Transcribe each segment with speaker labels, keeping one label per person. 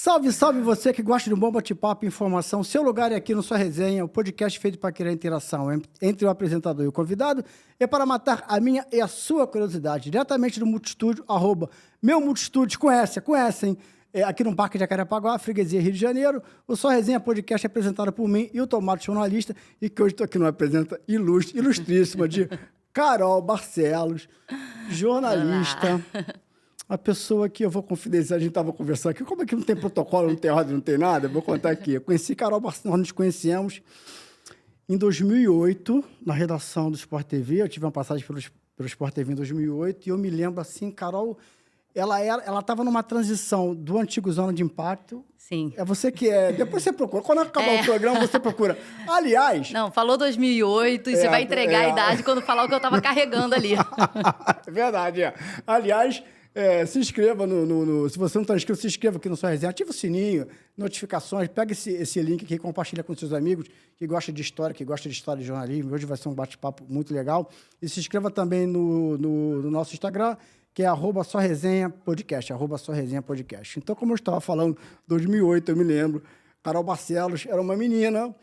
Speaker 1: Salve, salve você que gosta de um bom bate-papo e informação. Seu lugar é aqui no Sua Resenha, o podcast feito para criar interação entre o apresentador e o convidado e para matar a minha e a sua curiosidade. Diretamente do Multistúdio, @meu Multistúdio, conhecem? Aqui no Parque de Jacarepaguá, Freguesia, Rio de Janeiro. O Só Resenha Podcast é apresentado por mim e o Tomate Jornalista, e que hoje estou aqui numa presença ilustríssima de Carol Barcelos, jornalista. A pessoa que eu vou confidenciar, a gente estava conversando aqui, como é que não tem protocolo, não tem ordem, não tem nada? Eu vou contar aqui. Eu conheci Carol Barcelos, nós nos conhecemos em 2008, na redação do Sport TV. Eu tive uma passagem pelo Sport TV em 2008, e eu me lembro assim, Carol, ela estava numa transição do antigo Zona de Impacto.
Speaker 2: Sim.
Speaker 1: É você que é... Depois você procura. Quando acabar o programa, você procura. Aliás...
Speaker 2: Não, falou 2008 e você vai entregar a idade quando falar o que eu estava carregando ali.
Speaker 1: É verdade, é. Aliás... se inscreva se você não está inscrito, se inscreva aqui no Sua Resenha, ativa o sininho, notificações, pega esse link aqui e compartilha com seus amigos que gostam de história, de jornalismo. Hoje vai ser um bate-papo muito legal. E se inscreva também no nosso Instagram, que é @SóResenhaPodcast, @SóResenhaPodcast. Então, como eu estava falando, 2008, eu me lembro, Carol Barcelos era uma menina,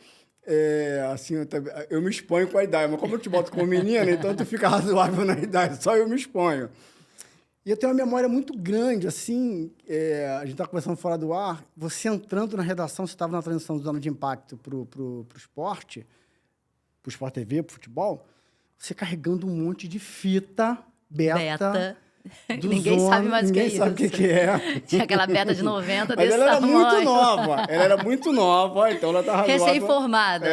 Speaker 1: assim, eu me exponho com a idade, mas como eu te boto como menina, então tu fica razoável na idade, só eu me exponho. E eu tenho uma memória muito grande, assim, a gente estava conversando fora do ar, você entrando na redação, você estava na transição do Zona de Impacto para o esporte, para o Sport TV, para o futebol, você carregando um monte de fita beta.
Speaker 2: Ninguém sabe mais o que é isso.
Speaker 1: Ninguém sabe o que é.
Speaker 2: Tinha aquela beta de 90
Speaker 1: Mas
Speaker 2: desse
Speaker 1: ela era
Speaker 2: tamanho.
Speaker 1: muito nova. Ela era muito nova, então ela estava razoável.
Speaker 2: Recém-formada.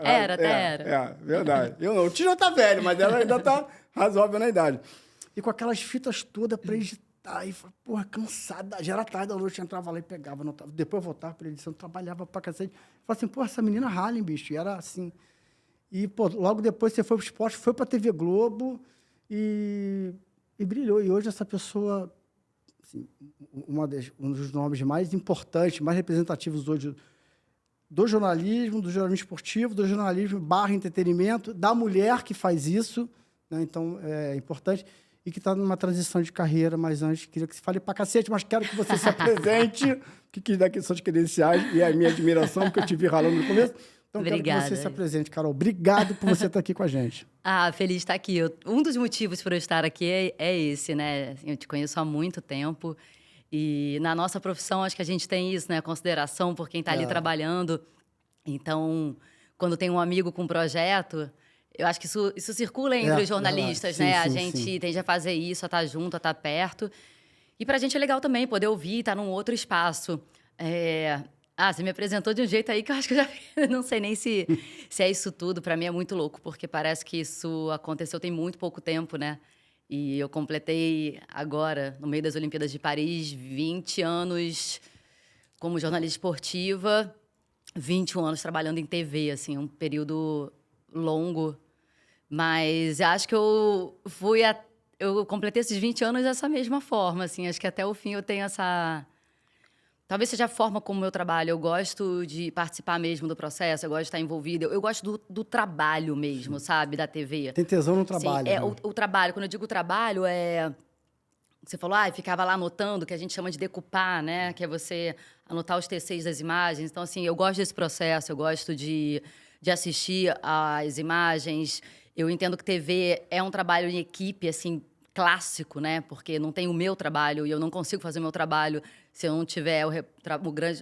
Speaker 2: Era.
Speaker 1: Verdade. Eu não. O tio já tá velho, mas ela ainda tá razoável na idade. E com aquelas fitas todas para editar. E falei, porra, cansada. Já era tarde da noite, eu entrava lá e pegava. Anotava. Depois eu voltava para edição, trabalhava pra cacete. Falei assim, porra, essa menina rala, hein, bicho? E era assim. E, pô, logo depois você foi pro esporte, foi pra TV Globo e brilhou. E hoje essa pessoa, assim, um dos nomes mais importantes, mais representativos hoje do jornalismo esportivo, do jornalismo / entretenimento, da mulher que faz isso, né? Então, é importante. E que está numa transição de carreira, mas antes queria que você fale pra cacete, mas quero que você se apresente, que quis dar aqui suas credenciais e a minha admiração, porque eu te vi ralando no começo. Então,
Speaker 2: Obrigada.
Speaker 1: quero que você se apresente, Carol. Obrigado por você estar aqui com a gente.
Speaker 2: Feliz de estar aqui. Um dos motivos por eu estar aqui é esse, né? Eu te conheço há muito tempo e na nossa profissão acho que a gente tem isso, né? Consideração por quem está ali trabalhando. Então, quando tem um amigo com um projeto... Eu acho que isso circula entre os jornalistas, né? A gente tende a fazer isso, a estar junto, a estar perto. E pra gente é legal também poder ouvir, estar num outro espaço. Você me apresentou de um jeito aí que eu acho que eu já não sei nem se é isso tudo. Pra mim é muito louco, porque parece que isso aconteceu tem muito pouco tempo, né? E eu completei agora, no meio das Olimpíadas de Paris, 20 anos como jornalista esportiva, 21 anos trabalhando em TV, assim, um período longo. Mas acho que eu completei esses 20 anos dessa mesma forma, assim. Acho que até o fim eu tenho essa... Talvez seja a forma como eu trabalho. Eu gosto de participar mesmo do processo, eu gosto de estar envolvida. Eu gosto do trabalho mesmo, sabe? Da TV.
Speaker 1: Tem tesão no trabalho.
Speaker 2: Sim,
Speaker 1: né?
Speaker 2: o trabalho. Quando eu digo trabalho, Você falou, ficava lá anotando, que a gente chama de decupar, né? Que é você anotar os TCs das imagens. Então, assim, eu gosto desse processo, eu gosto de assistir às imagens. Eu entendo que TV é um trabalho em equipe, assim, clássico, né? Porque não tem o meu trabalho e eu não consigo fazer o meu trabalho se eu não tiver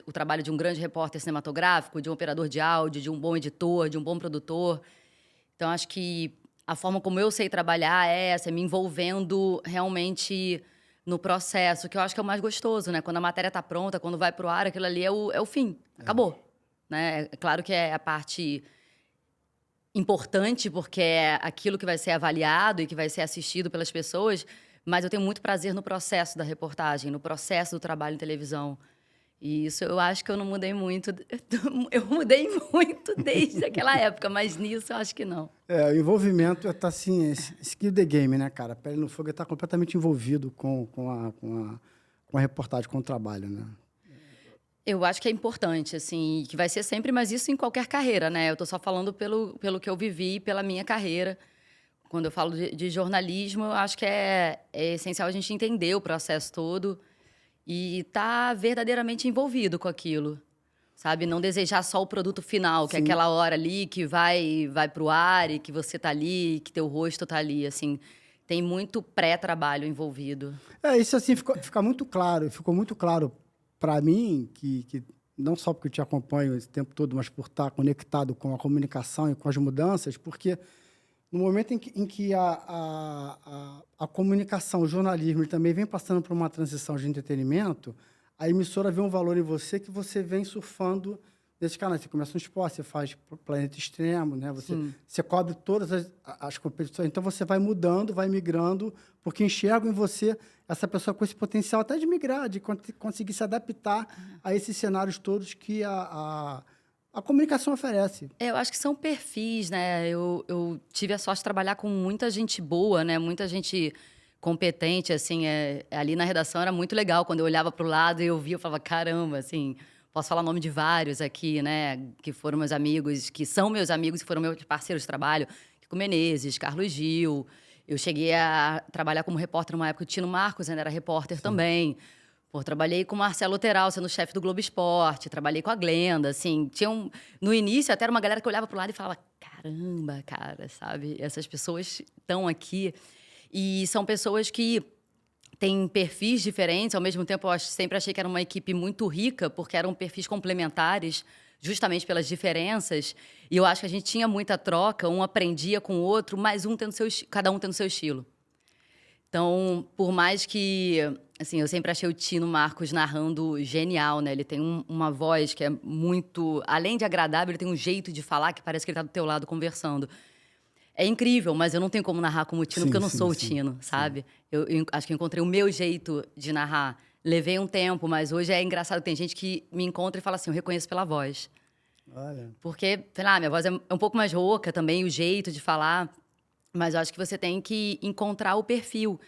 Speaker 2: o trabalho de um grande repórter cinematográfico, de um operador de áudio, de um bom editor, de um bom produtor. Então, acho que a forma como eu sei trabalhar é essa, me envolvendo realmente no processo, que eu acho que é o mais gostoso, né? Quando a matéria está pronta, quando vai pro ar, aquilo ali é o fim. Acabou. Né? É claro que é a parte importante, porque é aquilo que vai ser avaliado e que vai ser assistido pelas pessoas, mas eu tenho muito prazer no processo da reportagem, no processo do trabalho em televisão. E isso eu acho que eu não mudei muito. Eu mudei muito desde aquela época, mas nisso eu acho que não.
Speaker 1: O envolvimento tá assim, skill the game, né, cara? Pele no fogo, tá completamente envolvido com a reportagem, com o trabalho, né?
Speaker 2: Eu acho que é importante, assim, que vai ser sempre, mas isso em qualquer carreira, né? Eu tô só falando pelo que eu vivi, pela minha carreira. Quando eu falo de jornalismo, eu acho que é essencial a gente entender o processo todo e tá verdadeiramente envolvido com aquilo, sabe? Não desejar só o produto final, que é
Speaker 1: Sim.
Speaker 2: aquela hora ali que vai pro ar e que você tá ali, que teu rosto tá ali, assim. Tem muito pré-trabalho envolvido.
Speaker 1: Isso assim ficou muito claro para mim, que não só porque eu te acompanho esse tempo todo, mas por estar conectado com a comunicação e com as mudanças, porque no momento em que a comunicação, o jornalismo, ele também vem passando por uma transição de entretenimento, a emissora vê um valor em você que você vem surfando nesses canais. Você começa no esporte, você faz Planeta Extremo, né? Você cobre todas as competições. Então, você vai mudando, vai migrando, porque enxergam em você essa pessoa com esse potencial até de migrar, de conseguir se adaptar a esses cenários todos que a comunicação oferece.
Speaker 2: Eu acho que são perfis, né? Eu tive a sorte de trabalhar com muita gente boa, né? Muita gente competente, assim. Ali na redação era muito legal. Quando eu olhava para o lado e eu via, eu falava, caramba, assim... Posso falar o nome de vários aqui, né? Que foram meus amigos, que são meus amigos e foram meus parceiros de trabalho. Kiko Menezes, Carlos Gil. Eu cheguei a trabalhar como repórter numa época. O Tino Marcos ainda era repórter também. Pô, trabalhei com o Marcelo Teral, sendo chefe do Globo Esporte. Trabalhei com a Glenda, assim. No início, até era uma galera que olhava pro lado e falava... Caramba, cara, sabe? Essas pessoas estão aqui. E são pessoas que... Tem perfis diferentes, ao mesmo tempo eu sempre achei que era uma equipe muito rica, porque eram perfis complementares, justamente pelas diferenças. E eu acho que a gente tinha muita troca, um aprendia com o outro, mas cada um tendo seu estilo. Então, por mais que... Assim, eu sempre achei o Tino Marcos narrando genial, né? Ele tem uma voz que é muito... Além de agradável, ele tem um jeito de falar que parece que ele está do teu lado conversando. É incrível, mas eu não tenho como narrar como o Tino, porque eu não sou o Tino, sabe? Eu acho que eu encontrei o meu jeito de narrar. Levei um tempo, mas hoje é engraçado. Tem gente que me encontra e fala assim, eu reconheço pela voz.
Speaker 1: Olha.
Speaker 2: Porque, sei lá, minha voz é um pouco mais rouca também, o jeito de falar. Mas eu acho que você tem que encontrar o perfil.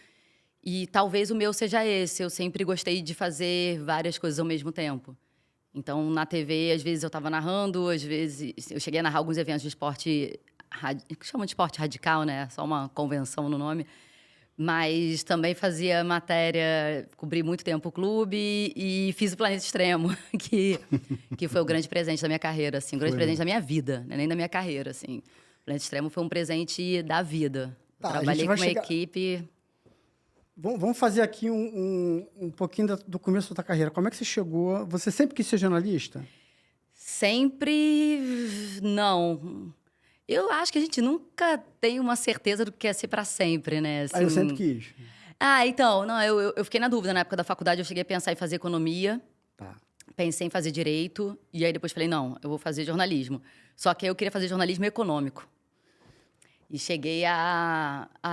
Speaker 2: E talvez o meu seja esse. Eu sempre gostei de fazer várias coisas ao mesmo tempo. Então, na TV, às vezes eu estava narrando, às vezes... Eu cheguei a narrar alguns eventos de esporte... que chama de esporte radical, né? Só uma convenção no nome. Mas também fazia matéria, cobri muito tempo o clube e fiz o Planeta Extremo, que foi o grande presente da minha carreira, assim, o grande presente da minha vida, né? Nem da minha carreira, assim. O Planeta Extremo foi um presente da vida.
Speaker 1: Tá,
Speaker 2: Trabalhei com uma equipe...
Speaker 1: Vamos fazer aqui um pouquinho do começo da carreira. Como é que você chegou? Você sempre quis ser jornalista?
Speaker 2: Sempre... Não. Eu acho que a gente nunca tem uma certeza do que quer ser para sempre, né? Assim...
Speaker 1: Eu sempre quis.
Speaker 2: Então, não, eu fiquei na dúvida. Na época da faculdade, eu cheguei a pensar em fazer economia.
Speaker 1: Tá.
Speaker 2: Pensei em fazer direito. E aí, depois falei, não, eu vou fazer jornalismo. Só que aí eu queria fazer jornalismo econômico. E cheguei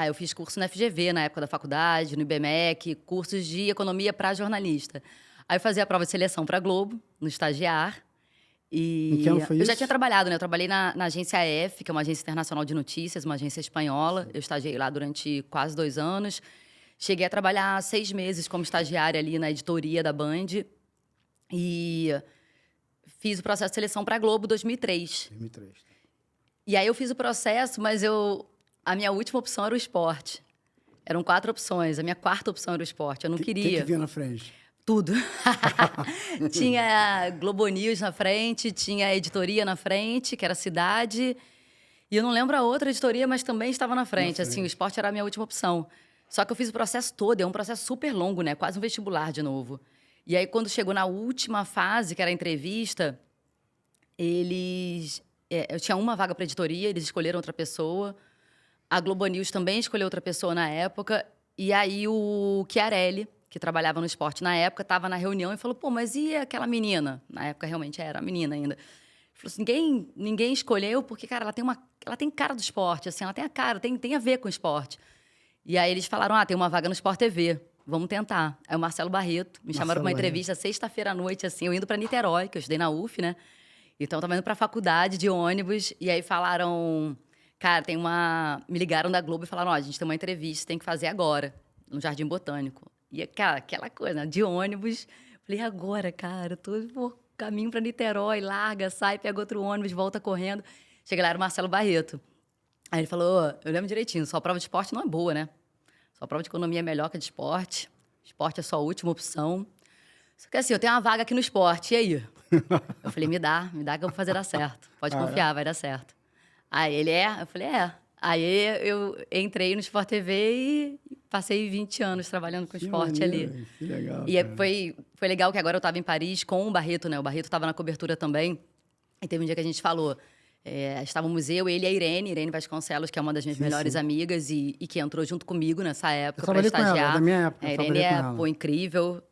Speaker 2: eu fiz curso na FGV, na época da faculdade, no IBMEC, cursos de economia para jornalista. Aí eu fazia a prova de seleção para Globo, no estagiar.
Speaker 1: Em que ano foi isso?
Speaker 2: Eu já tinha trabalhado, né? Eu trabalhei na agência AF, que é uma agência internacional de notícias, uma agência espanhola. Eu estagiei lá durante quase 2 anos. Cheguei a trabalhar 6 meses como estagiária ali na editoria da Band. E fiz o processo de seleção para a Globo 2003.
Speaker 1: 2003.
Speaker 2: E aí eu fiz o processo, mas a minha última opção era o esporte. Eram 4 opções. A minha 4ª opção era o esporte. Eu não queria.
Speaker 1: O que vinha na frente?
Speaker 2: Tudo. Tinha Globo News na frente, tinha a editoria na frente, que era Cidade. E eu não lembro a outra editoria, mas também estava na frente. Assim, o esporte era a minha última opção. Só que eu fiz o processo todo, é um processo super longo, né? Quase um vestibular de novo. E aí, quando chegou na última fase, que era a entrevista, eu tinha uma vaga para editoria, eles escolheram outra pessoa. A Globo News também escolheu outra pessoa na época. E aí, o Chiarelli, que trabalhava no esporte na época, estava na reunião e falou, pô, mas e aquela menina? Na época, realmente era a menina ainda. Ele falou assim, ninguém escolheu porque, cara, ela tem cara do esporte, assim, ela tem a cara, tem a ver com o esporte. E aí eles falaram, tem uma vaga no Sport TV, vamos tentar. Aí o Marcelo Barreto me chamaram para uma entrevista sexta-feira à noite, assim, eu indo para Niterói, que eu estudei na UF, né? Então, eu estava indo para a faculdade de ônibus, e aí falaram, cara, me ligaram da Globo e falaram, a gente tem uma entrevista, tem que fazer agora, no Jardim Botânico. E, cara, aquela coisa, né? De ônibus. Falei, agora, cara, eu tô por caminho para Niterói, larga, sai, pega outro ônibus, volta correndo. Cheguei lá, era o Marcelo Barreto. Aí ele falou, eu lembro direitinho, só a prova de esporte não é boa, né? Só a prova de economia é melhor que a de esporte. Esporte é só a última opção. Só que assim, eu tenho uma vaga aqui no esporte, e aí? Eu falei, me dá que eu vou fazer dar certo. Pode confiar, vai dar certo. Aí ele, eu falei, Aí eu entrei no Sport TV e passei 20 anos trabalhando com esporte ali.
Speaker 1: Que legal,
Speaker 2: E
Speaker 1: cara.
Speaker 2: foi legal que agora eu estava em Paris com o Barreto, né? O Barreto estava na cobertura também. E teve um dia que a gente falou, estávamos eu, ele e a Irene Vasconcelos, que é uma das minhas melhores amigas e que entrou junto comigo nessa época para estagiar.
Speaker 1: Com ela, da minha época.
Speaker 2: A Irene incrível,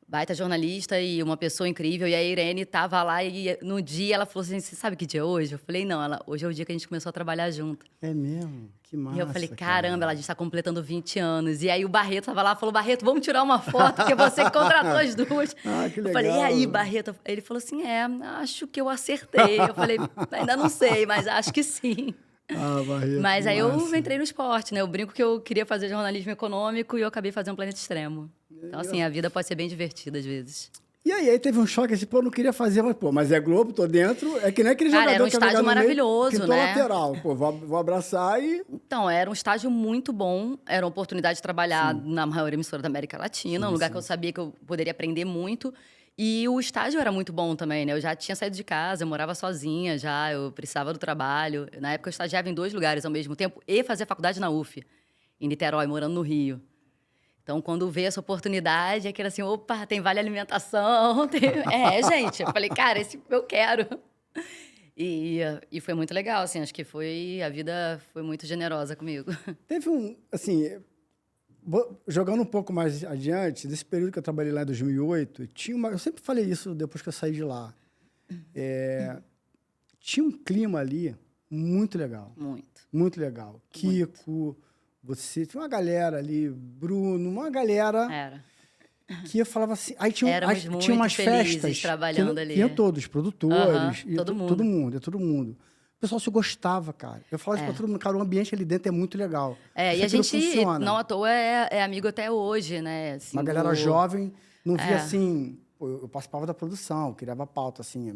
Speaker 2: baita jornalista e uma pessoa incrível. E a Irene estava lá e no dia ela falou assim, você sabe que dia é hoje? Eu falei, não, hoje é o dia que a gente começou a trabalhar junto.
Speaker 1: É mesmo? Que massa,
Speaker 2: E eu falei, caramba, a gente está completando 20 anos. E aí o Barreto estava lá e falou, Barreto, vamos tirar uma foto, porque você que contratou as duas.
Speaker 1: Que legal.
Speaker 2: Eu falei, e aí, Barreto? Ele falou assim, acho que eu acertei. Eu falei, ainda não sei, mas acho que sim.
Speaker 1: Barreto,
Speaker 2: mas aí eu entrei no esporte, né? Eu brinco que eu queria fazer jornalismo econômico e eu acabei fazendo Planeta Extremo. Então, assim, a vida pode ser bem divertida às vezes.
Speaker 1: E aí teve um choque, assim, pô, não queria fazer, mas é Globo, tô dentro. É que nem aquele jogador
Speaker 2: era um
Speaker 1: que
Speaker 2: estágio maravilhoso,
Speaker 1: pintou
Speaker 2: né?
Speaker 1: lateral. Pô, vou abraçar e...
Speaker 2: Então, era um estágio muito bom. Era uma oportunidade de trabalhar na maior emissora da América Latina, um lugar que eu sabia que eu poderia aprender muito. E o estágio era muito bom também, né? Eu já tinha saído de casa, eu morava sozinha já, eu precisava do trabalho. Na época, eu estagiava em 2 lugares ao mesmo tempo e fazia faculdade na UF, em Niterói, morando no Rio. Então, quando veio essa oportunidade, é aquele assim, opa, tem vale alimentação. Gente, eu falei, cara, esse eu quero. E foi muito legal, assim, acho que a vida foi muito generosa comigo.
Speaker 1: Teve assim, jogando um pouco mais adiante, desse período que eu trabalhei lá em 2008, eu sempre falei isso depois que eu saí de lá. Tinha um clima ali muito legal.
Speaker 2: Muito.
Speaker 1: Muito legal. Kiko... Você tinha uma galera ali, Bruno, uma galera que falava assim. Aí tinha umas festas
Speaker 2: trabalhando ali.
Speaker 1: Tinha todos, produtores,
Speaker 2: todo
Speaker 1: mundo. Todo mundo. O pessoal se gostava, cara. Eu falava isso pra todo mundo, cara, o ambiente ali dentro é muito legal.
Speaker 2: E a gente, não à toa, é amigo até hoje, né? Assim,
Speaker 1: uma galera jovem, não via assim. Pô, eu participava da produção, criava pauta, assim,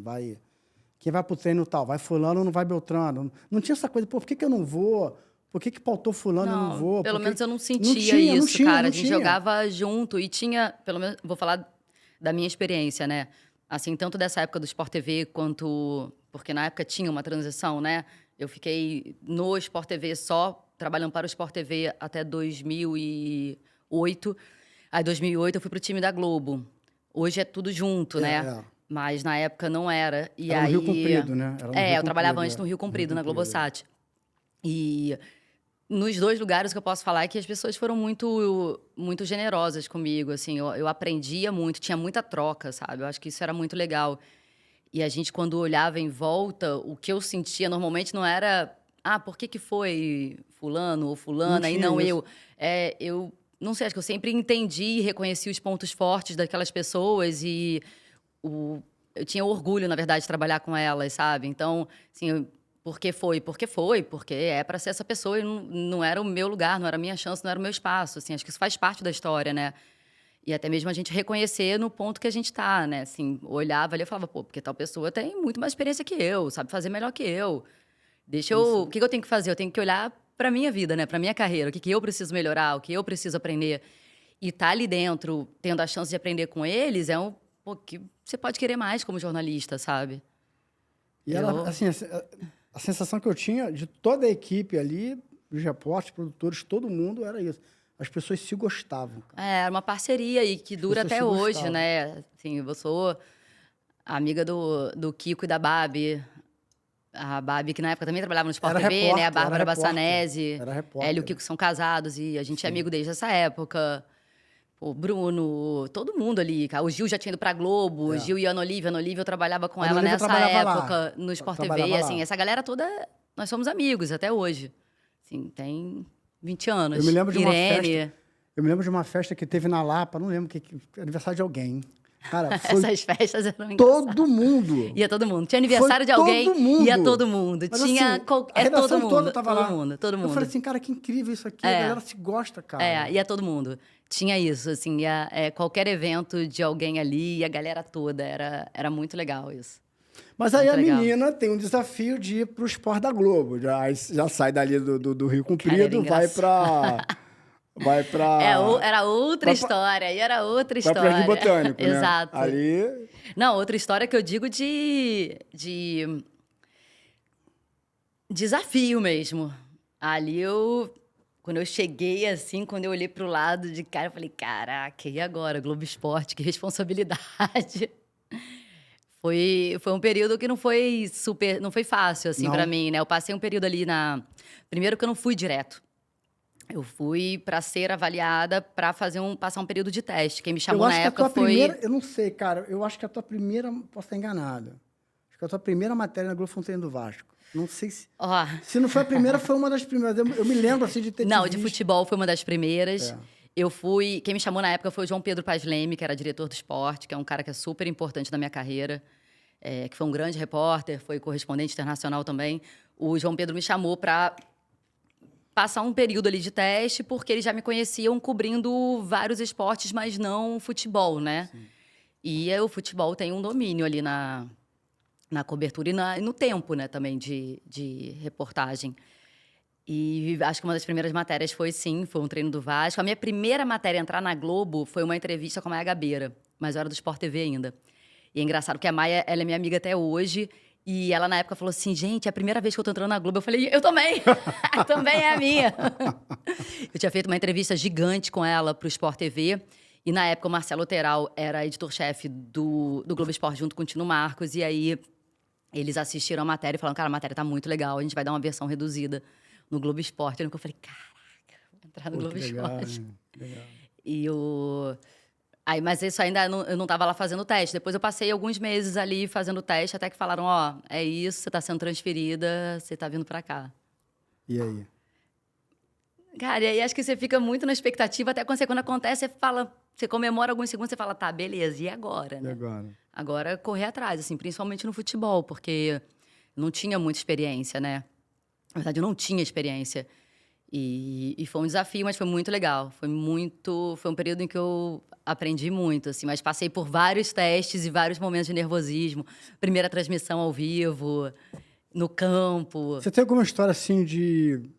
Speaker 1: quem vai pro treino tal, vai fulano ou não vai Beltrano. Não tinha essa coisa, pô, por que eu não vou? Por que pautou fulano e eu não vou?
Speaker 2: Pelo menos eu não sentia isso, cara. A gente jogava junto e tinha, pelo menos, vou falar da minha experiência, né? Assim, tanto dessa época do Sport TV quanto... Porque na época tinha uma transição, né? Eu fiquei no Sport TV só, trabalhando para o Sport TV até 2008. Aí, em 2008, eu fui pro time da Globo. Hoje é tudo junto, né? Mas na época não era. E
Speaker 1: era
Speaker 2: aí...
Speaker 1: no Rio Comprido, né?
Speaker 2: Eu trabalhava antes no Rio Comprido, na Globosat. E... Nos 2 lugares que eu posso falar é que as pessoas foram muito, muito generosas comigo, assim, eu aprendia muito, tinha muita troca, sabe? Eu acho que isso era muito legal. E a gente, quando olhava em volta, o que eu sentia normalmente não era, por que foi fulano ou fulana e não eu? Eu não sei, acho que eu sempre entendi e reconheci os pontos fortes daquelas pessoas e eu tinha orgulho, na verdade, de trabalhar com elas, sabe? Então, assim... Porque é para ser essa pessoa e não era o meu lugar, não era a minha chance, não era o meu espaço, assim, acho que isso faz parte da história, né? E até mesmo a gente reconhecer no ponto que a gente tá, né? Assim, olhava ali e falava, pô, porque tal pessoa tem muito mais experiência que eu, sabe fazer melhor que eu. O que eu tenho que fazer? Eu tenho que olhar para minha vida, né? Para minha carreira, o que eu preciso melhorar, o que eu preciso aprender. E tá ali dentro, tendo a chance de aprender com eles, que você pode querer mais como jornalista, sabe?
Speaker 1: E ela, assim... A sensação que eu tinha de toda a equipe ali, os repórteres, produtores, todo mundo, era isso. As pessoas se gostavam. Cara.
Speaker 2: Era uma parceria e que dura até hoje, né? Assim, eu sou amiga do Kiko e da Babi. A Babi, que na época também trabalhava no Sport TV, né? A Bárbara Bassanese. Ela e o Kiko são casados e a gente é amigo desde essa época. O Bruno, todo mundo ali. O Gil já tinha ido pra Globo, o Gil e a Ana Olívia. A Ana Olívia eu trabalhava com ela nessa época, no Sport TV. Assim, essa galera toda, nós somos amigos até hoje. Assim, tem 20 anos.
Speaker 1: Eu me lembro de uma festa. Eu me lembro de uma festa que teve na Lapa, não lembro aniversário de alguém. Cara,
Speaker 2: essas festas eram
Speaker 1: todo mundo.
Speaker 2: Ia todo mundo. Tinha aniversário de alguém, ia todo mundo.
Speaker 1: Mas,
Speaker 2: tinha
Speaker 1: assim,
Speaker 2: todo mundo.
Speaker 1: Toda tava lá.
Speaker 2: Todo mundo.
Speaker 1: Eu falei assim, cara, que incrível isso aqui. A galera se gosta, cara.
Speaker 2: Ia todo mundo. Tinha isso, assim, qualquer evento de alguém ali, e a galera toda. Era muito legal isso.
Speaker 1: Mas aí a menina tem um desafio de ir pro Sport da Globo. Já sai dali do Rio Comprido, vai Vai pra...
Speaker 2: Era outra história, aí era outra
Speaker 1: Vai
Speaker 2: história.
Speaker 1: pra Jardim Botânico, né?
Speaker 2: Exato.
Speaker 1: Ali...
Speaker 2: Não, outra história que eu digo de desafio mesmo. Ali quando eu cheguei assim, quando eu olhei pro lado de cara, eu falei, caraca, e agora? Globo Esporte, que responsabilidade. Foi um período que não foi fácil, assim, pra mim, né? Eu passei um período ali Primeiro que eu não fui direto. Eu fui para ser avaliada para passar um período de teste. Quem me chamou na época foi...
Speaker 1: Eu não sei, cara. Eu acho que a tua primeira... Posso estar enganado. Acho que a tua primeira matéria na Globo foi um treino do Vasco. Não sei se... Se não foi a primeira, foi uma das primeiras. Eu me lembro, assim, de ter
Speaker 2: Não,
Speaker 1: te
Speaker 2: de
Speaker 1: visto.
Speaker 2: futebol foi uma das primeiras. Quem me chamou na época foi o João Pedro Paz Leme, que era diretor do esporte, que é um cara que é super importante na minha carreira, que foi um grande repórter, foi correspondente internacional também. O João Pedro me chamou para passar um período ali de teste, porque eles já me conheciam cobrindo vários esportes, mas não futebol, né? Sim. E o futebol tem um domínio ali na cobertura e no tempo, né, também de reportagem. E acho que uma das primeiras matérias foi um treino do Vasco. A minha primeira matéria a entrar na Globo foi uma entrevista com a Maia Gabeira, mas eu era do Sport TV ainda. E é engraçado que a Maia, ela é minha amiga até hoje, e ela na época falou assim, gente, é a primeira vez que eu tô entrando na Globo. Eu falei, eu também! Também é a minha! Eu tinha feito uma entrevista gigante com ela pro Sport TV, e na época o Marcelo Teral era editor-chefe do Globo Esporte junto com o Tino Marcos, e aí eles assistiram a matéria e falaram, cara, a matéria tá muito legal, a gente vai dar uma versão reduzida no Globo Esporte. Eu falei, caraca, vou entrar no Globo Esporte. Legal. Mas isso ainda eu não estava lá fazendo teste. Depois eu passei alguns meses ali fazendo teste, até que falaram, é isso, você está sendo transferida, você está vindo para cá.
Speaker 1: E aí?
Speaker 2: Cara, e aí acho que você fica muito na expectativa, até quando acontece, você comemora alguns segundos, você fala, tá, beleza, e agora? Né?
Speaker 1: E agora?
Speaker 2: Agora, correr atrás, assim, principalmente no futebol, porque não tinha muita experiência, né? Na verdade, eu não tinha experiência. E foi um desafio, mas foi muito legal. Foi um período em que eu aprendi muito, assim. Mas passei por vários testes e vários momentos de nervosismo. Primeira transmissão ao vivo, no campo.
Speaker 1: Você tem alguma história, assim, de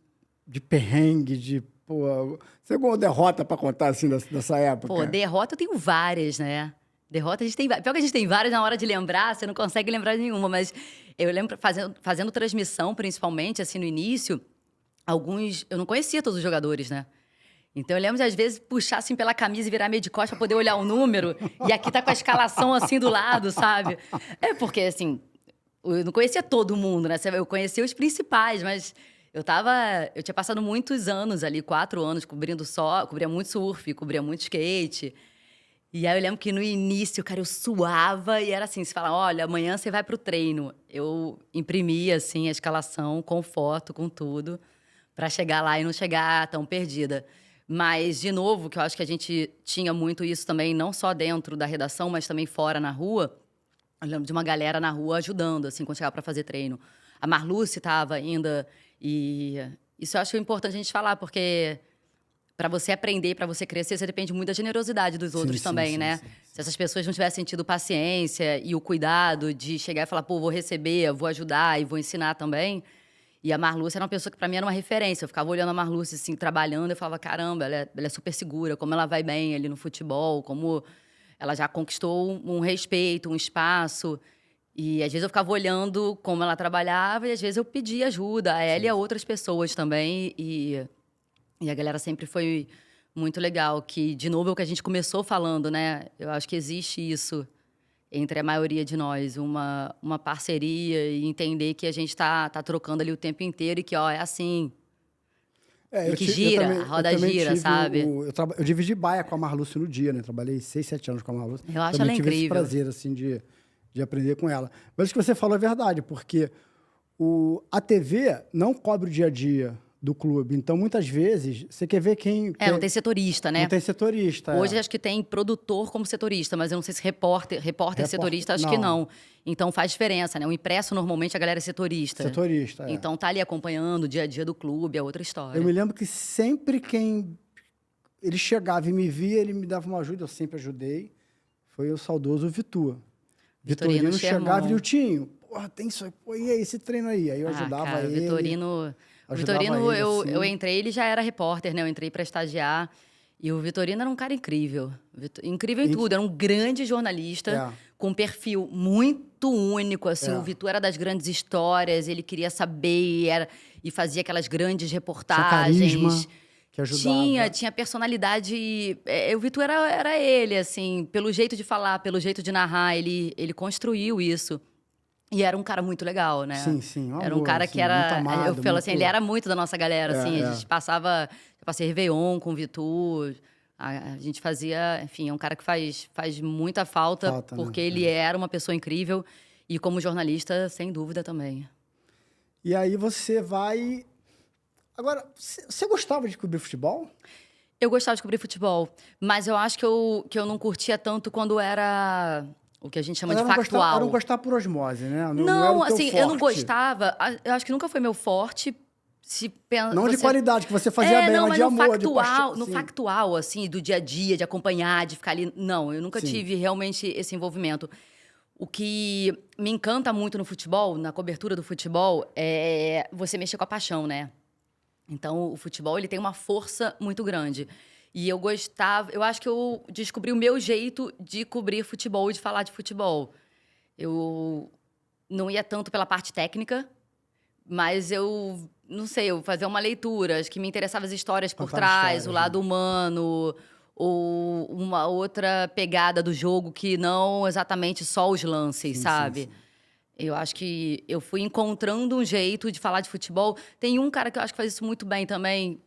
Speaker 1: perrengue, Pô, você tem alguma derrota para contar, assim, dessa época?
Speaker 2: Pô, derrota eu tenho várias, né? Derrota a gente tem várias. Pior que a gente tem várias, na hora de lembrar, você não consegue lembrar de nenhuma. Mas eu lembro, fazendo transmissão, principalmente, assim, no início, eu não conhecia todos os jogadores, né? Então, eu lembro de, às vezes, puxar, assim, pela camisa e virar meio de costas pra poder olhar o número. E aqui tá com a escalação, assim, do lado, sabe? Porque, assim, eu não conhecia todo mundo, né? Eu conhecia os principais, mas eu tinha passado muitos anos ali, 4 anos, cobria muito surf, cobria muito skate. E aí eu lembro que no início, cara, eu suava e era assim, você fala, olha, amanhã você vai pro treino. Eu imprimia, assim, a escalação com foto, com tudo, para chegar lá e não chegar tão perdida. Mas, de novo, que eu acho que a gente tinha muito isso também, não só dentro da redação, mas também fora na rua. Eu lembro de uma galera na rua ajudando, assim, quando chegava para fazer treino. A Marluce estava ainda, e isso eu acho importante a gente falar, porque para você aprender, para você crescer, você depende muito da generosidade dos outros também, né? Sim. Se essas pessoas não tivessem tido paciência e o cuidado de chegar e falar, pô, vou receber, vou ajudar e vou ensinar também. E a Marluce era uma pessoa que para mim era uma referência. Eu ficava olhando a Marluce, assim, trabalhando, e falava, caramba, ela é super segura, como ela vai bem ali no futebol, como ela já conquistou um respeito, um espaço. E às vezes eu ficava olhando como ela trabalhava e às vezes eu pedia ajuda a ela e a outras pessoas também. E a galera sempre foi muito legal, que, de novo, é o que a gente começou falando, né? Eu acho que existe isso entre a maioria de nós, uma parceria e entender que a gente tá trocando ali o tempo inteiro e que, é assim, e que gira, a roda gira, sabe?
Speaker 1: Eu dividi baia com a Marluce no dia, né? Trabalhei 6, 7 anos com a Marluce.
Speaker 2: Eu acho
Speaker 1: também
Speaker 2: ela
Speaker 1: tive
Speaker 2: incrível.
Speaker 1: esse prazer, assim, de aprender com ela. Mas o que você falou é verdade, porque a TV não cobre o dia a dia do clube. Então, muitas vezes, você quer ver quem...
Speaker 2: não tem setorista, né?
Speaker 1: Não tem setorista.
Speaker 2: Hoje, acho que tem produtor como setorista, mas eu não sei se repórter setorista, acho que não. Então, faz diferença, né? O impresso, normalmente, a galera é setorista.
Speaker 1: Setorista,
Speaker 2: Então, tá ali acompanhando o dia a dia do clube, é outra história.
Speaker 1: Eu me lembro que sempre ele chegava e me via, ele me dava uma ajuda, eu sempre ajudei. Foi o saudoso Vitorino chegava e o Tinho, porra, tem isso aí, pô, e aí, esse treino aí? Aí eu ajudava ele.
Speaker 2: Vitorino... O
Speaker 1: Ajudava
Speaker 2: Vitorino,
Speaker 1: ele,
Speaker 2: eu
Speaker 1: assim.
Speaker 2: entrei, ele já era repórter, né? Eu entrei para estagiar. E o Vitorino era um cara incrível. Incrível em tudo. Era um grande jornalista,
Speaker 1: É.
Speaker 2: com um perfil muito único, assim.
Speaker 1: É.
Speaker 2: O Vitor era das grandes histórias, ele queria saber e fazia aquelas grandes
Speaker 1: Tinha
Speaker 2: reportagens.
Speaker 1: carisma que ajudava.
Speaker 2: Tinha personalidade. O Vitor era ele, assim, pelo jeito de falar, pelo jeito de narrar, ele construiu isso. E era um cara muito legal, né?
Speaker 1: Sim, sim. Um
Speaker 2: Era um
Speaker 1: amor,
Speaker 2: cara
Speaker 1: assim,
Speaker 2: que era.
Speaker 1: muito amado,
Speaker 2: Eu falo assim,
Speaker 1: muito-
Speaker 2: ele era muito da nossa galera, assim.
Speaker 1: É,
Speaker 2: A gente passava. Eu passei Réveillon com o Vitor. A gente fazia. Enfim, é um cara que faz muita falta,
Speaker 1: Falta, né?
Speaker 2: porque ele era uma pessoa incrível. E como jornalista, sem dúvida também.
Speaker 1: E aí você vai... Agora, você gostava de cobrir futebol?
Speaker 2: Eu gostava de cobrir futebol, mas eu acho que eu não curtia tanto quando era o que a gente chama de factual.
Speaker 1: Era um gostar por osmose, né? Não era
Speaker 2: Não,
Speaker 1: o teu
Speaker 2: assim,
Speaker 1: forte.
Speaker 2: eu não gostava. Eu acho que nunca foi meu forte.
Speaker 1: Não de qualidade, que você fazia bem,
Speaker 2: não,
Speaker 1: mas
Speaker 2: mas
Speaker 1: de
Speaker 2: no
Speaker 1: amor,
Speaker 2: factual,
Speaker 1: de
Speaker 2: no
Speaker 1: paixão.
Speaker 2: factual, assim, do dia a dia, de acompanhar, de ficar ali. Não, eu nunca
Speaker 1: Sim.
Speaker 2: tive realmente esse envolvimento. O que me encanta muito no futebol, na cobertura do futebol, é você mexer com a paixão, né? Então, o futebol, ele tem uma força muito grande. E eu gostava... Eu acho que eu descobri o meu jeito de cobrir futebol e de falar de futebol. Eu não ia tanto pela parte técnica, mas eu, não sei, eu fazia uma leitura. Acho que me interessavam as histórias por
Speaker 1: Contar
Speaker 2: trás,
Speaker 1: histórias,
Speaker 2: o lado humano, ou uma outra pegada do jogo que não exatamente só os lances,
Speaker 1: Sim,
Speaker 2: sabe?
Speaker 1: sim, sim.
Speaker 2: Eu acho que eu fui encontrando um jeito de falar de futebol. Tem um cara que eu acho que faz isso muito bem também,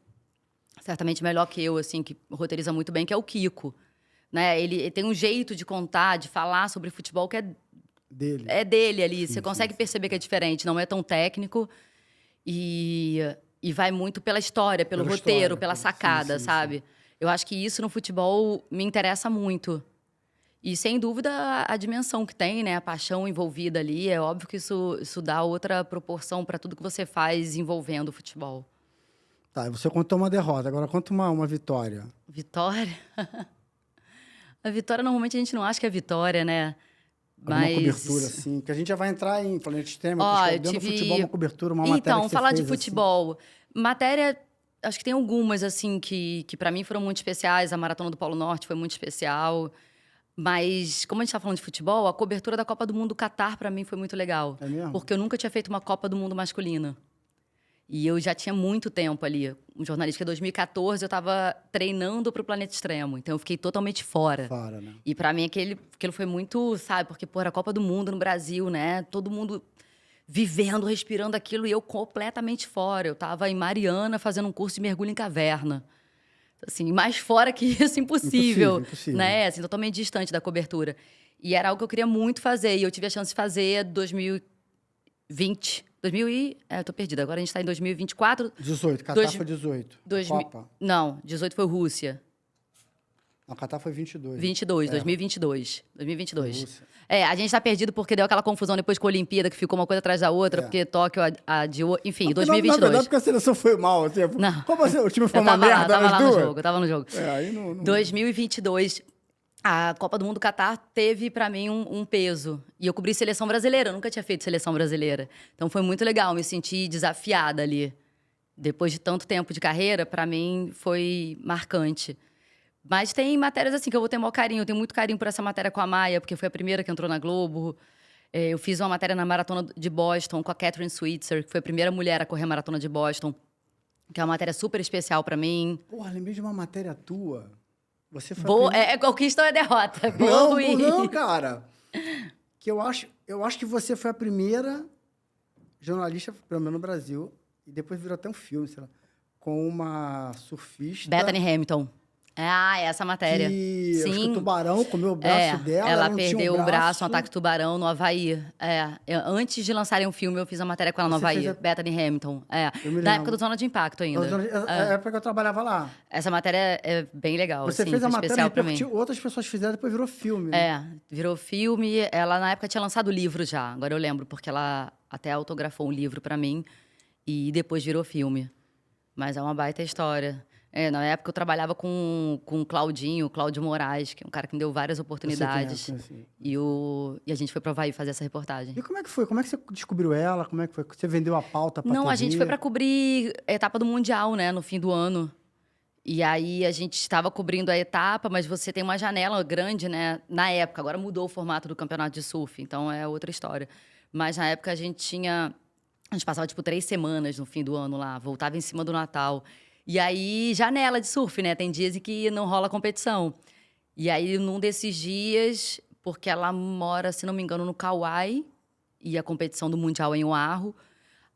Speaker 2: certamente melhor que eu, assim, que roteiriza muito bem, que é o Kiko. Né? Ele tem um jeito de contar, de falar sobre futebol que
Speaker 1: Dele.
Speaker 2: é dele ali.
Speaker 1: Sim,
Speaker 2: Você consegue
Speaker 1: sim.
Speaker 2: perceber que é diferente, não é tão técnico. E vai muito pela história, pelo
Speaker 1: Pela
Speaker 2: roteiro,
Speaker 1: história,
Speaker 2: pela
Speaker 1: sim,
Speaker 2: sacada,
Speaker 1: sim,
Speaker 2: sabe? Eu acho que isso no futebol me interessa muito. E, sem dúvida, a dimensão que tem, né? A paixão envolvida ali. É óbvio que isso dá outra proporção para tudo que você faz envolvendo o futebol.
Speaker 1: Tá, você contou uma derrota, agora conta uma vitória.
Speaker 2: Vitória? A vitória, normalmente, a gente não acha que é vitória, né?
Speaker 1: Alguma cobertura, assim, que a gente já vai entrar em planeta extremo,
Speaker 2: Eu
Speaker 1: dentro do
Speaker 2: tive...
Speaker 1: futebol, uma cobertura, uma matéria
Speaker 2: Então,
Speaker 1: que você
Speaker 2: falar de
Speaker 1: fez,
Speaker 2: futebol. Matéria, acho que tem algumas, assim, que para mim foram muito especiais. A Maratona do Polo Norte foi muito especial. Mas, como a gente tá falando de futebol, a cobertura da Copa do Mundo do Catar, para mim, foi muito legal.
Speaker 1: É mesmo?
Speaker 2: Porque eu nunca tinha feito uma Copa do Mundo masculina. E eu já tinha muito tempo ali. Um jornalista que em 2014 eu estava treinando para o Planeta Extremo. Então eu fiquei totalmente fora.
Speaker 1: Fora, né?
Speaker 2: E para mim aquilo foi muito, sabe? Porque, pô, era a Copa do Mundo no Brasil, né? Todo mundo vivendo, respirando aquilo e eu completamente fora. Eu estava em Mariana fazendo um curso de mergulho em caverna. Assim, mais fora que isso, impossível.
Speaker 1: Impossível.
Speaker 2: Né? Assim, totalmente distante da cobertura. E era algo que eu queria muito fazer. E eu tive a chance de fazer em 2020. Eu tô perdida. Agora a gente tá em 2024.
Speaker 1: 18, Catar foi 18. Copa.
Speaker 2: Não, 18 foi Rússia.
Speaker 1: Não, Catar foi 22.
Speaker 2: 2022.
Speaker 1: Rússia.
Speaker 2: A gente tá perdido porque deu aquela confusão depois com a Olimpíada, que ficou uma coisa atrás da outra, porque Tóquio adiou. Enfim, 2022.
Speaker 1: Na verdade, porque a seleção foi mal. Assim,
Speaker 2: Não.
Speaker 1: Como assim? O time foi
Speaker 2: Eu
Speaker 1: uma
Speaker 2: tava lá,
Speaker 1: merda
Speaker 2: tava
Speaker 1: nas
Speaker 2: lá
Speaker 1: duas?
Speaker 2: no jogo, eu tava no jogo.
Speaker 1: Aí não...
Speaker 2: 2022, a Copa do Mundo do Catar teve pra mim um peso. E eu cobri seleção brasileira, eu nunca tinha feito seleção brasileira. Então foi muito legal, me senti desafiada ali. Depois de tanto tempo de carreira, pra mim foi marcante. Mas tem matérias assim que eu vou ter maior carinho. Eu tenho muito carinho por essa matéria com a Maia, porque foi a primeira que entrou na Globo. Eu fiz uma matéria na Maratona de Boston com a Catherine Switzer, que foi a primeira mulher a correr a Maratona de Boston. Que é uma matéria super especial pra mim.
Speaker 1: Porra, lembrei de uma matéria tua. Você foi
Speaker 2: Boa, conquista ou é derrota? Boa
Speaker 1: Não,
Speaker 2: ou ruim?
Speaker 1: não, cara. Que eu acho que você foi a primeira jornalista, pelo menos no Brasil, e depois virou até um filme, sei lá, com uma surfista...
Speaker 2: Bethany Hamilton. Essa matéria.
Speaker 1: Que acho que
Speaker 2: Sim.
Speaker 1: o tubarão comeu o braço dela.
Speaker 2: Ela
Speaker 1: não tinha
Speaker 2: perdeu
Speaker 1: um
Speaker 2: o braço no ataque tubarão no Havaí. Antes de lançarem o filme, eu fiz a matéria com ela no
Speaker 1: Você
Speaker 2: Havaí.
Speaker 1: fez a-
Speaker 2: Bethany Hamilton.
Speaker 1: Eu me
Speaker 2: Da
Speaker 1: lembro.
Speaker 2: época do Zona de Impacto ainda.
Speaker 1: É a época que eu trabalhava lá.
Speaker 2: Essa matéria é bem legal.
Speaker 1: Você
Speaker 2: assim,
Speaker 1: fez a
Speaker 2: foi
Speaker 1: matéria,
Speaker 2: especial pra mim.
Speaker 1: repercutiu, outras pessoas fizeram, depois virou filme. Né?
Speaker 2: Virou filme. Ela, na época, tinha lançado o livro já. Agora eu lembro, porque ela até autografou um livro pra mim. E depois virou filme. Mas é uma baita história. Na época eu trabalhava com o Cláudio Moraes, que é um cara que me deu várias oportunidades. E a gente foi pro Havaí fazer essa reportagem.
Speaker 1: E como é que foi? Como é que você descobriu ela? Como é que foi? Você vendeu a pauta pra
Speaker 2: Não,
Speaker 1: TV?
Speaker 2: a gente foi para cobrir a etapa do Mundial, né, no fim do ano. E aí a gente estava cobrindo a etapa, mas você tem uma janela grande, né, na época. Agora mudou o formato do campeonato de surf, então é outra história. Mas na época a gente passava, tipo, 3 semanas no fim do ano lá, voltava em cima do Natal. E aí, janela de surf, né? Tem dias em que não rola competição. E aí, num desses dias, porque ela mora, se não me engano, no Kauai, e a competição do Mundial é em Oahu.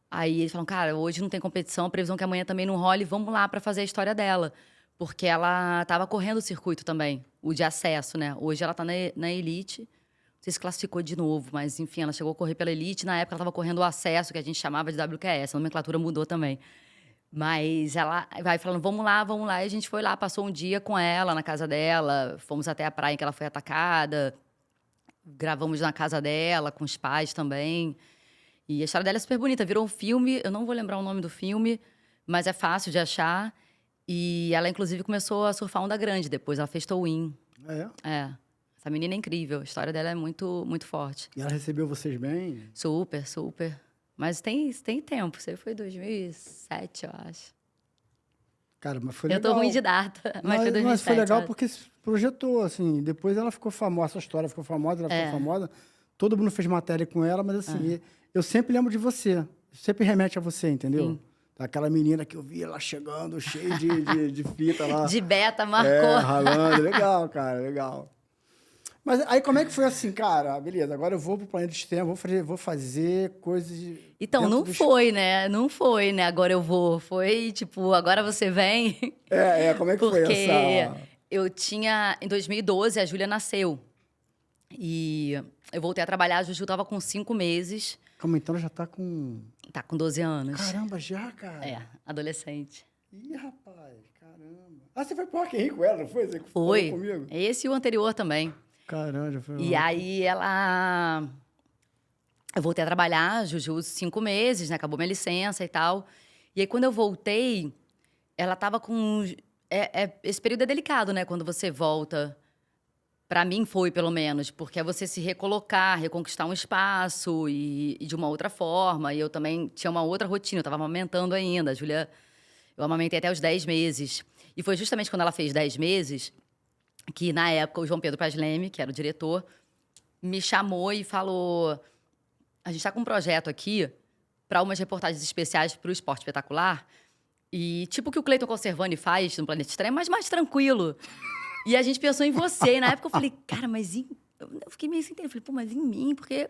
Speaker 2: Aí eles falam, cara, hoje não tem competição, a previsão é que amanhã também não role, vamos lá para fazer a história dela. Porque ela estava correndo o circuito também, o de acesso, né? Hoje ela tá na Elite. Não sei se classificou de novo, mas enfim, ela chegou a correr pela Elite. Na época ela estava correndo o acesso, que a gente chamava de WQS, a nomenclatura mudou também. Mas ela vai falando, vamos lá, vamos lá. E a gente foi lá, passou um dia com ela, na casa dela. Fomos até a praia em que ela foi atacada. Gravamos na casa dela, com os pais também. E a história dela é super bonita. Virou um filme, eu não vou lembrar o nome do filme, mas é fácil de achar. E ela, inclusive, começou a surfar onda grande. Depois ela fez Towin. É. Essa menina é incrível. A história dela é muito, muito forte.
Speaker 1: E ela recebeu vocês bem?
Speaker 2: Super, super. Mas tem tempo. Isso aí foi 2007, eu acho.
Speaker 1: Cara, mas foi legal.
Speaker 2: Eu tô ruim de data, mas foi 2007.
Speaker 1: Mas foi legal porque se projetou, assim. Depois ela ficou famosa, essa história ficou famosa, ela ficou famosa. Todo mundo fez matéria com ela, mas assim, eu sempre lembro de você. Sempre remete a você, entendeu?
Speaker 2: Sim.
Speaker 1: Aquela menina que eu vi ela chegando, cheia de fita lá.
Speaker 2: De beta, marcou.
Speaker 1: Ralando. Legal, cara, legal. Mas aí como é que foi assim, cara? Beleza, agora eu vou pro Planeta Extremo, vou fazer coisas...
Speaker 2: Então, não foi, né? Não foi, né? Agora eu vou. Foi, tipo, agora você vem.
Speaker 1: Como é que foi essa...
Speaker 2: Porque eu tinha... Em 2012, a Júlia nasceu. E eu voltei a trabalhar, a Juju tava com 5 meses.
Speaker 1: Como então ela já tá com...
Speaker 2: Tá com 12 anos.
Speaker 1: Caramba, já, cara?
Speaker 2: Adolescente.
Speaker 1: Ih, rapaz, caramba. Ah, você foi pro Rock in Rio com ela, não foi? Você
Speaker 2: foi.
Speaker 1: Falou comigo?
Speaker 2: Esse e o anterior também.
Speaker 1: Caramba, já foi.
Speaker 2: E aí eu voltei a trabalhar, Juju, 5 meses, né? Acabou minha licença e tal. E aí, quando eu voltei, ela tava com... esse período é delicado, né? Quando você volta. Pra mim foi, pelo menos, porque é você se recolocar, reconquistar um espaço e de uma outra forma. E eu também tinha uma outra rotina, eu tava amamentando ainda. A Júlia, eu amamentei até os 10 meses. E foi justamente quando ela fez 10 meses que, na época, o João Pedro Pasleme, que era o diretor, me chamou e falou: a gente tá com um projeto aqui para umas reportagens especiais para o Esporte Espetacular. E tipo o que o Cleiton Conservani faz no Planeta Extremo, mas mais tranquilo. E a gente pensou em você. E na época eu falei, cara, mas eu fiquei meio sem entender. Eu falei, pô, mas em mim? Porque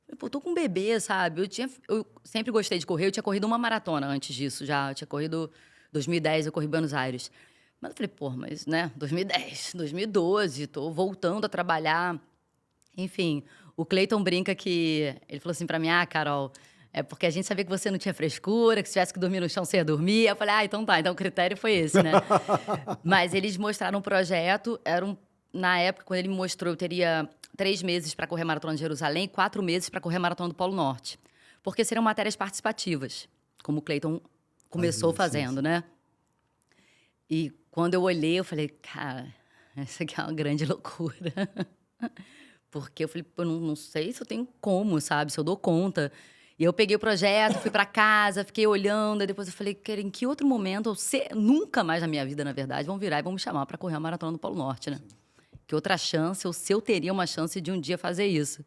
Speaker 2: eu tô com um bebê, sabe? Eu sempre gostei de correr. Eu tinha corrido uma maratona antes disso já. Eu tinha corrido... 2010, eu corri Buenos Aires. Mas eu falei, pô, mas, né? 2010, 2012, tô voltando a trabalhar. Enfim, o Cleiton brinca que... Ele falou assim pra mim, Carol... É porque a gente sabia que você não tinha frescura, que se tivesse que dormir no chão, você ia dormir. Eu falei, então tá. Então o critério foi esse, né? Mas eles mostraram um projeto. Na época, quando ele me mostrou, eu teria 3 meses para correr a Maratona de Jerusalém e 4 meses para correr a Maratona do Polo Norte. Porque seriam matérias participativas, como o Cleiton começou fazendo, né? E quando eu olhei, eu falei, cara, essa aqui é uma grande loucura. Porque eu falei, pô, não sei se eu tenho como, sabe? Se eu dou conta. E eu peguei o projeto, fui pra casa, fiquei olhando, e depois eu falei, cara, em que outro momento, nunca mais na minha vida, na verdade, vão virar e vão me chamar para correr a Maratona do Polo Norte, né? Que outra chance, ou se eu teria uma chance de um dia fazer isso.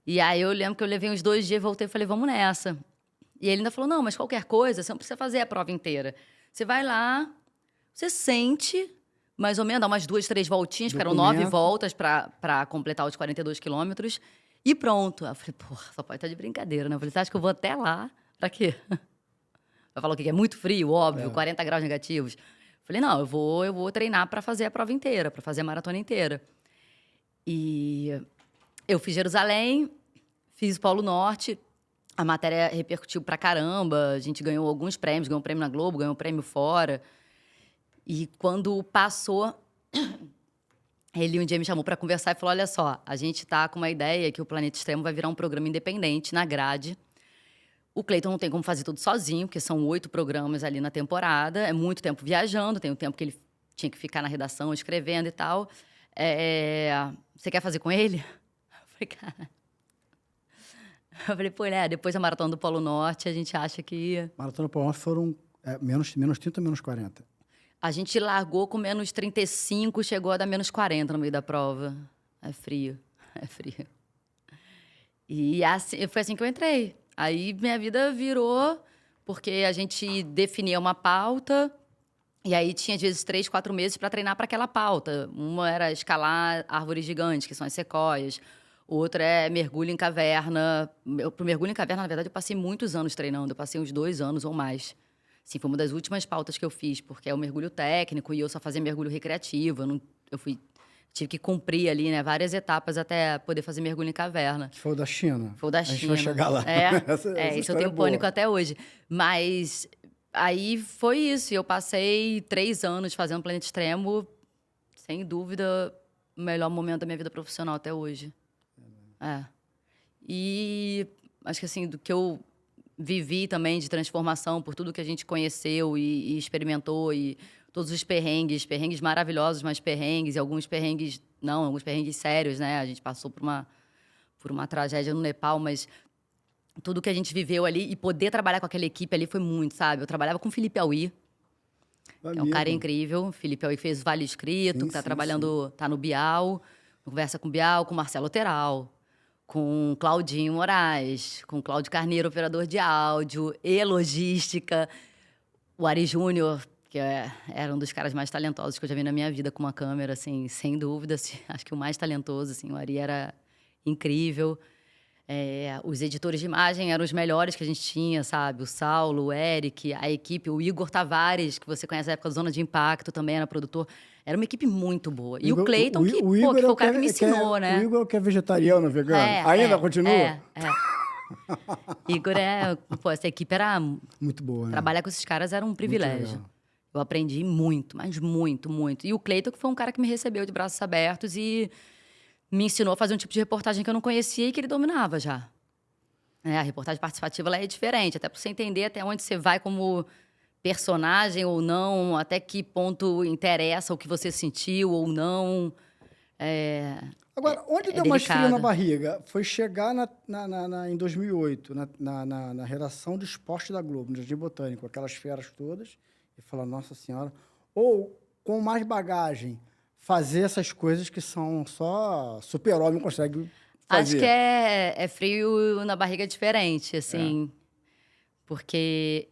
Speaker 2: E aí eu lembro que eu levei uns 2 dias, voltei e falei, vamos nessa. E ele ainda falou, não, mas qualquer coisa, você não precisa fazer a prova inteira. Você vai lá, você sente, mais ou menos, dá umas 2, 3 voltinhas, porque eram 9 voltas para completar os 42 quilômetros. E pronto. Aí eu falei, porra, só pode estar de brincadeira, né? Eu falei, você acha que eu vou até lá? Pra quê? Vai falar o quê? Que é muito frio, óbvio, 40 graus negativos. Eu falei, não, eu vou treinar para fazer a prova inteira, para fazer a maratona inteira. E eu fiz Jerusalém, fiz o Polo Norte, a matéria repercutiu pra caramba, a gente ganhou alguns prêmios, ganhou um prêmio na Globo, ganhou um prêmio fora. E quando passou... Ele um dia me chamou para conversar e falou, olha só, a gente tá com uma ideia que o Planeta Extremo vai virar um programa independente na grade, O Cleiton não tem como fazer tudo sozinho, porque são 8 programas ali na temporada. É muito tempo viajando, tem o tempo que ele tinha que ficar na redação, escrevendo e tal. Você quer fazer com ele? Eu falei, cara... Eu falei, pô, depois da Maratona do Polo Norte, a gente acha que...
Speaker 1: Maratona do Polo Norte foram menos 30 ou menos 40?
Speaker 2: A gente largou com menos 35, chegou a dar menos 40 no meio da prova. É frio. E assim, foi assim que eu entrei. Aí minha vida virou, porque a gente definia uma pauta, e aí tinha, às vezes, 3, 4 meses para treinar para aquela pauta. Uma era escalar árvores gigantes, que são as sequoias. Outra é mergulho em caverna. Pro mergulho em caverna, na verdade, eu passei muitos anos treinando. Eu passei uns 2 anos ou mais. Assim, foi uma das últimas pautas que eu fiz, porque é o mergulho técnico e eu só fazia mergulho recreativo. Tive que cumprir ali, né, várias etapas até poder fazer mergulho em caverna.
Speaker 1: Que foi o da China.
Speaker 2: Foi o da
Speaker 1: China. A gente
Speaker 2: China.
Speaker 1: vai chegar lá.
Speaker 2: Isso eu tenho pânico até hoje. Mas aí foi isso. Eu passei 3 anos fazendo Planeta Extremo, sem dúvida, o melhor momento da minha vida profissional até hoje. E acho que assim, do que eu vivi também de transformação por tudo que a gente conheceu e experimentou e todos os perrengues maravilhosos, mas perrengues e alguns perrengues sérios, né? A gente passou por uma tragédia no Nepal, mas tudo que a gente viveu ali e poder trabalhar com aquela equipe ali foi muito, sabe? Eu trabalhava com o Felipe Auí, que é um cara incrível. O Felipe Auí fez o Vale Escrito, que tá no Bial, conversa com o Bial, com o Marcelo Teral, com Claudinho Moraes, com Cláudio Carneiro, operador de áudio e logística. O Ari Júnior, que era um dos caras mais talentosos que eu já vi na minha vida com uma câmera, assim, sem dúvida. Assim, acho que o mais talentoso, assim, o Ari era incrível. Os editores de imagem eram os melhores que a gente tinha, sabe? O Saulo, o Eric, a equipe, o Igor Tavares, que você conhece da época do Zona de Impacto, também era produtor. Era uma equipe muito boa. E o Cleiton, que foi o cara que me ensinou, né?
Speaker 1: O Igor que é vegetariano, vegano. Ainda continua?
Speaker 2: Igor essa equipe era...
Speaker 1: Muito boa, né?
Speaker 2: Trabalhar com esses caras era um privilégio. Eu aprendi muito, mas muito, muito. E o Cleiton, que foi um cara que me recebeu de braços abertos e me ensinou a fazer um tipo de reportagem que eu não conhecia e que ele dominava já. A reportagem participativa ela é diferente, até para você entender até onde você vai como personagem ou não, até que ponto interessa o que você sentiu ou não.
Speaker 1: Agora, onde deu mais frio na barriga? Foi chegar em 2008, na redação de esporte da Globo, no Jardim Botânico, aquelas feras todas, e falar, nossa senhora, ou com mais bagagem, fazer essas coisas que são só super-homem consegue fazer.
Speaker 2: Acho que é frio na barriga diferente, assim. Porque...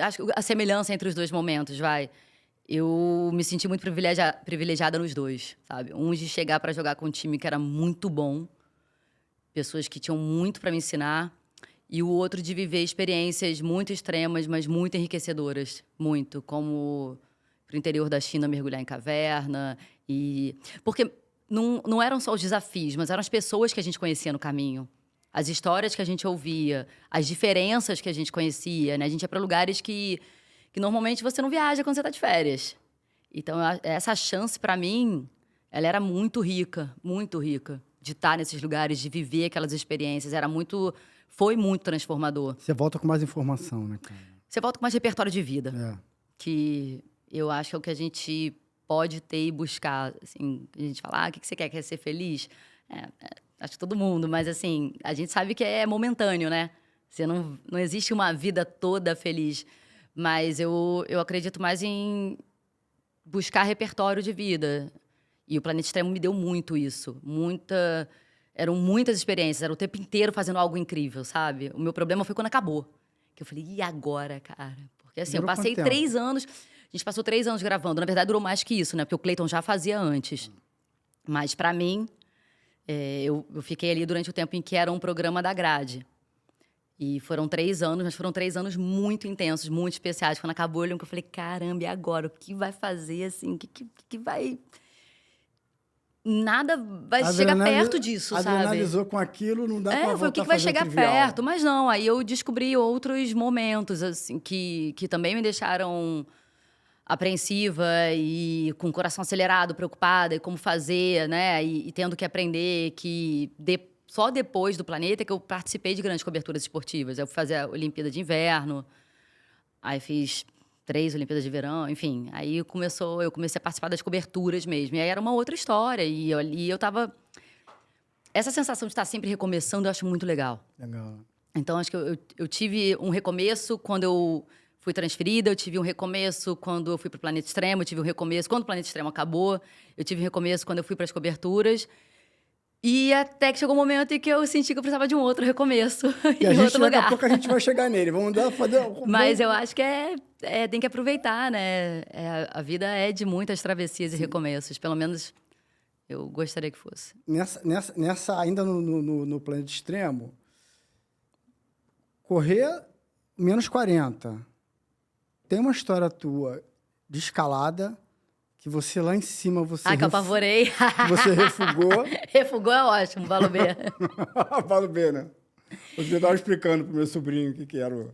Speaker 2: acho que a semelhança entre os dois momentos, eu me senti muito privilegiada nos dois, sabe? Um de chegar para jogar com um time que era muito bom, pessoas que tinham muito para me ensinar, e o outro de viver experiências muito extremas, mas muito enriquecedoras, muito, como pro interior da China mergulhar em caverna porque não eram só os desafios, mas eram as pessoas que a gente conhecia no caminho, as histórias que a gente ouvia, as diferenças que a gente conhecia, né? A gente ia para lugares que normalmente você não viaja quando você está de férias. Então, essa chance, para mim, ela era muito rica de estar nesses lugares, de viver aquelas experiências. Foi muito transformador.
Speaker 1: Você volta com mais informação, né, cara?
Speaker 2: Você volta com mais repertório de vida. Que eu acho que é o que a gente pode ter e buscar. Assim, a gente fala, o que você quer? Quer ser feliz? Acho que todo mundo, mas assim, a gente sabe que é momentâneo, né? Você não existe uma vida toda feliz. Mas eu acredito mais em buscar repertório de vida. E o Planeta Extremo me deu muito isso. Eram muitas experiências, era o tempo inteiro fazendo algo incrível, sabe? O meu problema foi quando acabou. Que eu falei, e agora, cara? Porque assim, eu passei 3 anos... A gente passou 3 anos gravando. Na verdade, durou mais que isso, né? Porque o Cleiton já fazia antes. Mas, pra mim, eu fiquei ali durante o tempo em que era um programa da grade. E foram 3 anos, mas foram 3 anos muito intensos, muito especiais. Quando acabou, eu falei, caramba, e agora? O que vai fazer, assim? O que vai... Nada vai chegar perto disso, sabe?
Speaker 1: Analisou com aquilo, não dá pra voltar
Speaker 2: foi o que vai chegar perto. Mas não, aí eu descobri outros momentos, assim, que também me deixaram apreensiva e com o coração acelerado, preocupada, e como fazer, né? E tendo que aprender que só depois do Planeta que eu participei de grandes coberturas esportivas. Eu fui fazer a Olimpíada de Inverno, aí fiz 3 Olimpíadas de Verão, enfim. Aí eu comecei a participar das coberturas mesmo. E aí era uma outra história. E eu tava... Essa sensação de estar sempre recomeçando eu acho muito legal.
Speaker 1: Legal.
Speaker 2: Então, acho que eu tive um recomeço quando eu fui transferida, eu tive um recomeço quando eu fui para o Planeta Extremo, eu tive um recomeço quando o Planeta Extremo acabou, eu tive um recomeço quando eu fui para as coberturas. E até que chegou um momento em que eu senti que eu precisava de um outro recomeço
Speaker 1: E
Speaker 2: em outro lugar.
Speaker 1: Daqui a pouco a gente vai chegar nele. Vamos fazer...
Speaker 2: Mas eu acho que tem que aproveitar, né? A vida é de muitas travessias e recomeços. Pelo menos eu gostaria que fosse.
Speaker 1: Nessa ainda no Planeta Extremo, correr menos 40. Tem uma história tua de escalada que você lá em cima...
Speaker 2: Que eu apavorei.
Speaker 1: Que você refugou.
Speaker 2: Refugou é ótimo, Valo B.
Speaker 1: Valo B, né? Você estava explicando pro meu sobrinho o que era o...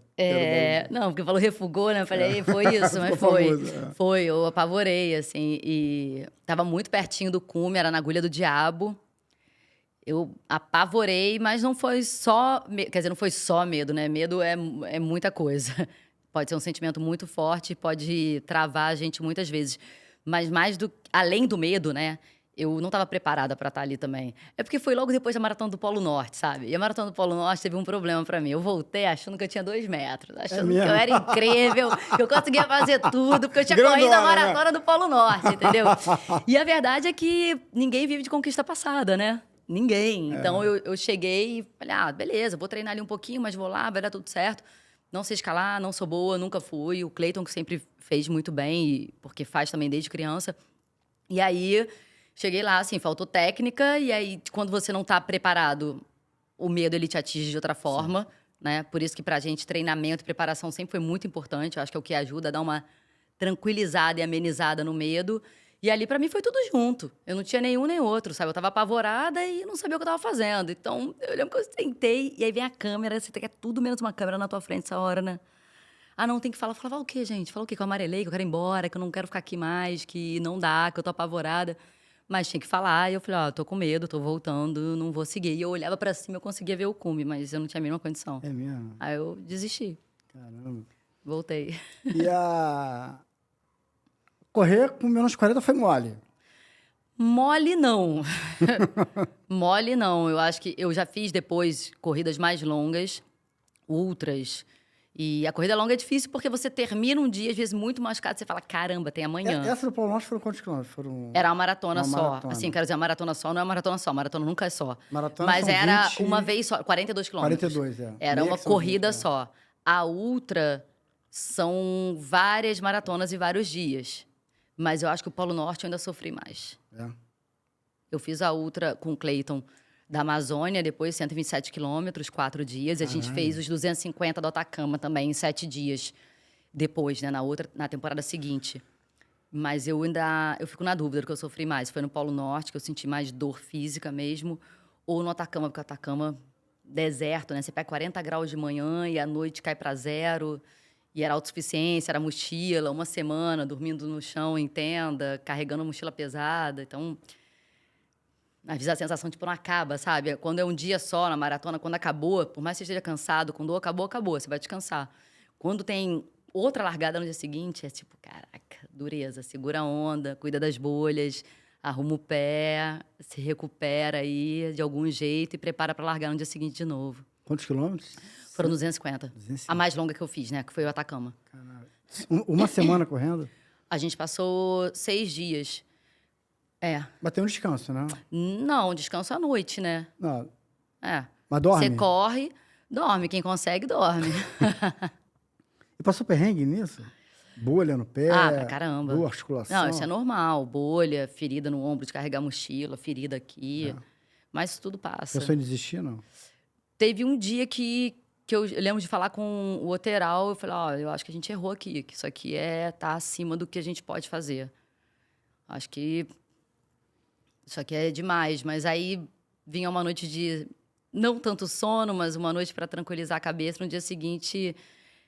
Speaker 2: Não, porque falou refugou, né? Eu falei, foi isso, mas
Speaker 1: Ficou
Speaker 2: foi.
Speaker 1: famoso,
Speaker 2: Foi, eu apavorei, assim. E tava muito pertinho do cume, era na agulha do diabo. Eu apavorei, mas não foi só... Quer dizer, não foi só medo, né? Medo é muita coisa. Pode ser um sentimento muito forte, pode travar a gente muitas vezes. Mas além do medo, né? Eu não estava preparada para estar ali também. É porque foi logo depois da Maratona do Polo Norte, sabe? E a Maratona do Polo Norte teve um problema para mim. Eu voltei achando que eu tinha 2 metros, achando que eu era incrível, que eu conseguia fazer tudo, porque eu tinha corrido a Maratona do Polo Norte, entendeu? E a verdade é que ninguém vive de conquista passada, né? Ninguém. Então eu cheguei e falei, beleza, vou treinar ali um pouquinho, mas vou lá, vai dar tudo certo. Não sei escalar, não sou boa, nunca fui. O Cleiton, que sempre fez muito bem, porque faz também desde criança. E aí, cheguei lá, assim, faltou técnica. E aí, quando você não tá preparado, o medo, ele te atinge de outra forma, né? Por isso que pra gente, treinamento e preparação sempre foi muito importante. Eu acho que é o que ajuda a dar uma tranquilizada e amenizada no medo. E ali, pra mim, foi tudo junto. Eu não tinha nenhum nem outro, sabe? Eu tava apavorada e não sabia o que eu tava fazendo. Então, eu lembro que eu sentei e aí vem a câmera. Você tem que tudo menos uma câmera na tua frente essa hora, né? Não, tem que falar. Falava o quê, gente? Falava o quê? Que eu amarelei, que eu quero ir embora, que eu não quero ficar aqui mais, que não dá, que eu tô apavorada. Mas tinha que falar. E eu falei, tô com medo, tô voltando, não vou seguir. E eu olhava pra cima, eu conseguia ver o cume, mas eu não tinha a mínima condição.
Speaker 1: É mesmo?
Speaker 2: Aí eu desisti.
Speaker 1: Caramba.
Speaker 2: Voltei.
Speaker 1: E correr com menos 40 foi mole?
Speaker 2: Mole, não. Mole, não. Eu acho que eu já fiz depois corridas mais longas, ultras. E a corrida longa é difícil porque você termina um dia, às vezes, muito machucado. Você fala, caramba, tem amanhã.
Speaker 1: Essa do Polo Norte foram quantos quilômetros?
Speaker 2: Era uma maratona só.
Speaker 1: Maratona.
Speaker 2: Assim, quero dizer, uma maratona só não é uma maratona só. Maratona nunca é só.
Speaker 1: Maratona
Speaker 2: Mas
Speaker 1: são
Speaker 2: era
Speaker 1: 20...
Speaker 2: uma vez só, 42 quilômetros.
Speaker 1: 42, é.
Speaker 2: Era
Speaker 1: Meia
Speaker 2: uma
Speaker 1: que são
Speaker 2: corrida
Speaker 1: 20,
Speaker 2: só. A ultra são várias maratonas e vários dias. Mas eu acho que o Polo Norte eu ainda sofri mais. Eu fiz a ultra com o Cleiton da Amazônia, depois 127 quilômetros, 4 dias. E a gente fez os 250 do Atacama também, em 7 dias. Depois, né, na temporada seguinte. Mas eu fico na dúvida do que eu sofri mais. Foi no Polo Norte que eu senti mais dor física mesmo, ou no Atacama, porque o Atacama, deserto, né? Você pega 40 graus de manhã e à noite cai para 0. E era autossuficiência, era mochila, 1 semana, dormindo no chão em tenda, carregando mochila pesada. Então, às vezes a sensação, tipo, não acaba, sabe? Quando é um dia só na maratona, quando acabou, por mais que você esteja cansado, quando acabou, você vai descansar. Quando tem outra largada no dia seguinte, é tipo, caraca, dureza, segura a onda, cuida das bolhas, arruma o pé, se recupera aí de algum jeito e prepara para largar no dia seguinte de novo.
Speaker 1: Quantos quilômetros?
Speaker 2: Foram 250. A mais longa que eu fiz, né? Que foi o Atacama.
Speaker 1: Caralho. Uma semana correndo?
Speaker 2: A gente passou 6 dias.
Speaker 1: Mas tem um descanso, né?
Speaker 2: Não, descanso à noite, né?
Speaker 1: Não.
Speaker 2: É.
Speaker 1: Mas dorme?
Speaker 2: Você corre, dorme. Quem consegue, dorme.
Speaker 1: E passou perrengue nisso? Bolha no pé?
Speaker 2: Pra caramba.
Speaker 1: Dor, articulação?
Speaker 2: Não, isso é normal. Bolha, ferida no ombro de carregar mochila, ferida aqui. Mas isso tudo passa.
Speaker 1: Pensou em desistir, não?
Speaker 2: Teve um dia que eu lembro de falar com o Oteral, eu falei, eu acho que a gente errou aqui, que isso aqui tá acima do que a gente pode fazer. Acho que isso aqui é demais. Mas aí vinha uma noite de, não tanto sono, mas uma noite para tranquilizar a cabeça. No dia seguinte,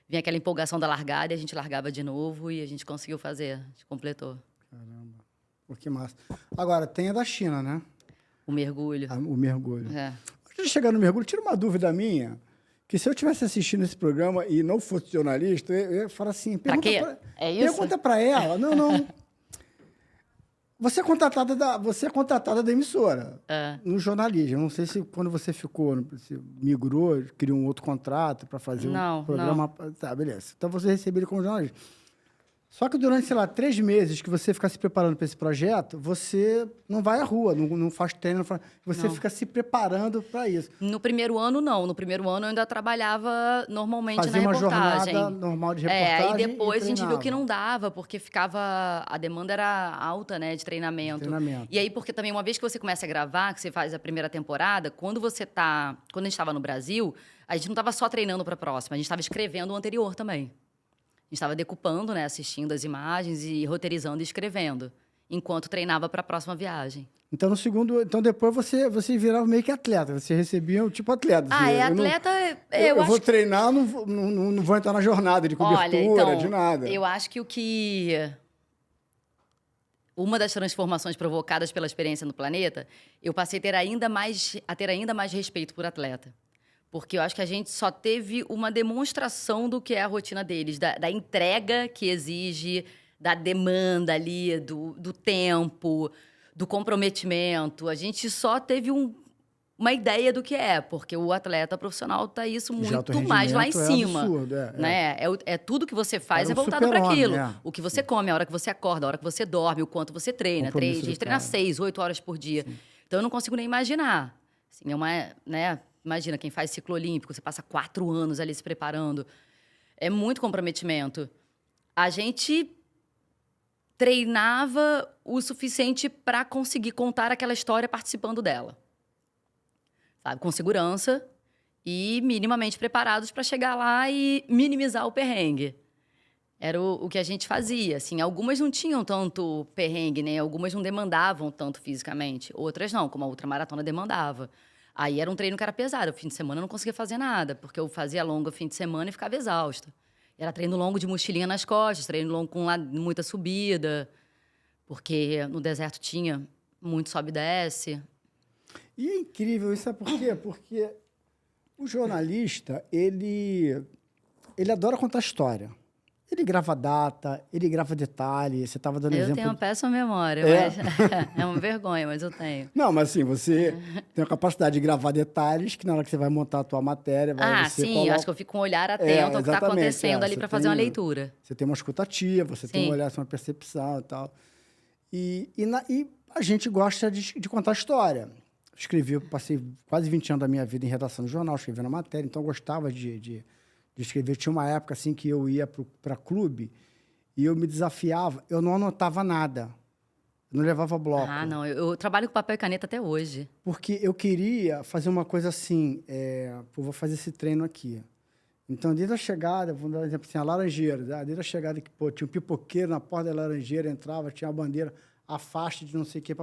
Speaker 2: vinha aquela empolgação da largada e a gente largava de novo e a gente conseguiu fazer, a gente completou.
Speaker 1: Caramba, pô, que massa. Agora, tem a da China, né?
Speaker 2: O mergulho.
Speaker 1: O mergulho.
Speaker 2: É.
Speaker 1: Antes de chegar no mergulho, tira uma dúvida minha, que se eu estivesse assistindo esse programa e não fosse jornalista, eu ia falar assim, pergunta para ela, não. Você é contratada da emissora, no jornalismo. Não sei se quando você você migrou, criou um outro contrato para fazer um programa. Não. Tá, beleza. Então você recebeu ele como jornalista. Só que durante, sei lá, 3 meses que você fica se preparando para esse projeto, você não vai à rua, não faz treino, você fica se preparando para isso.
Speaker 2: No primeiro ano, não. No primeiro ano, eu ainda trabalhava normalmente na reportagem.
Speaker 1: Fazia uma jornada normal de reportagem.
Speaker 2: Aí depois a gente viu que não dava, porque a demanda era alta, né, de treinamento. E aí, porque também, uma vez que você começa a gravar, que você faz a primeira temporada, quando a gente estava no Brasil, a gente não estava só treinando para a próxima, a gente estava escrevendo o anterior também. A gente estava decupando, né, assistindo as imagens e roteirizando e escrevendo, enquanto treinava para a próxima viagem.
Speaker 1: Então, depois você virava meio que atleta, você recebia tipo atleta.
Speaker 2: Atleta...
Speaker 1: Eu vou treinar, não vou entrar na jornada de cobertura, de nada.
Speaker 2: Eu acho que uma das transformações provocadas pela experiência no planeta, eu passei a ter ainda mais respeito por atleta. Porque eu acho que a gente só teve uma demonstração do que é a rotina deles, da entrega que exige, da demanda ali, do tempo, do comprometimento. A gente só teve uma ideia do que é, porque o atleta profissional está isso muito mais lá em cima.
Speaker 1: Absurdo,
Speaker 2: né? É tudo que você faz é voltado para aquilo. O que você come, a hora que você acorda, a hora que você dorme, o quanto você treina. A gente treina 6, 8 horas por dia. Sim. Então, eu não consigo nem imaginar. Assim, né? Imagina, quem faz ciclo olímpico, você passa 4 anos ali se preparando. É muito comprometimento. A gente treinava o suficiente para conseguir contar aquela história participando dela. Sabe? Com segurança e minimamente preparados para chegar lá e minimizar o perrengue. Era o que a gente fazia. Assim, algumas não tinham tanto perrengue, né? Algumas não demandavam tanto fisicamente. Outras não, como a ultramaratona demandava. Aí era um treino que era pesado. O fim de semana eu não conseguia fazer nada, porque eu fazia longo fim de semana e ficava exausta. Era treino longo de mochilinha nas costas, treino longo com muita subida, porque no deserto tinha muito sobe e desce.
Speaker 1: E é incrível, isso é por quê? Porque o jornalista, ele adora contar história. Ele grava data, ele grava detalhe. Você estava dando exemplo...
Speaker 2: Eu tenho uma péssima memória, mas é uma vergonha, mas eu tenho.
Speaker 1: Não, mas assim, você tem a capacidade de gravar detalhes que na hora que você vai montar a tua matéria...
Speaker 2: sim, acho que eu fico com um olhar atento ao que está acontecendo ali para fazer uma leitura.
Speaker 1: Você tem uma escutativa, você tem um olhar, uma percepção e tal. E a gente gosta de contar história. Passei quase 20 anos da minha vida em redação de jornal, escrevendo matéria, então eu gostava de escrever. Tinha uma época assim que eu ia para clube e eu me desafiava, eu não anotava nada, eu não levava bloco.
Speaker 2: Não, eu trabalho com papel e caneta até hoje.
Speaker 1: Porque eu queria fazer uma coisa assim, vou fazer esse treino aqui. Então, desde a chegada, vou dar um exemplo assim, a Laranjeira, desde a chegada que tinha um pipoqueiro na porta da Laranjeira, entrava, tinha a bandeira, a faixa de não sei o quê.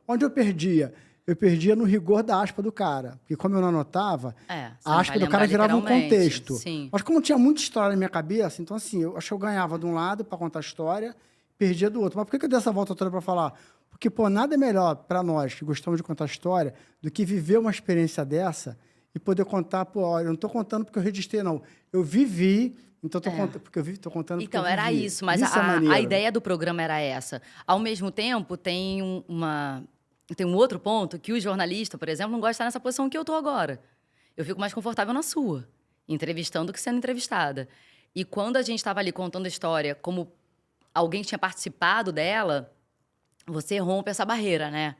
Speaker 1: Onde eu perdia? Eu perdia no rigor da aspa do cara. Porque como eu não anotava, a aspa do cara virava um contexto.
Speaker 2: Sim.
Speaker 1: Mas como tinha muita história na minha cabeça, então assim, eu acho que eu ganhava de um lado para contar a história, perdia do outro. Mas por que eu dei essa volta toda para falar? Porque, nada é melhor para nós que gostamos de contar história do que viver uma experiência dessa e poder contar, eu não estou contando porque eu registrei, não. Eu vivi, então estou contando porque eu estou contando porque
Speaker 2: eu vivi. Então, era isso, mas a ideia do programa era essa. Ao mesmo tempo, tem um outro ponto que o jornalista, por exemplo, não gosta de estar nessa posição que eu estou agora. Eu fico mais confortável na sua, entrevistando que sendo entrevistada. E quando a gente estava ali contando a história como alguém tinha participado dela, você rompe essa barreira, né?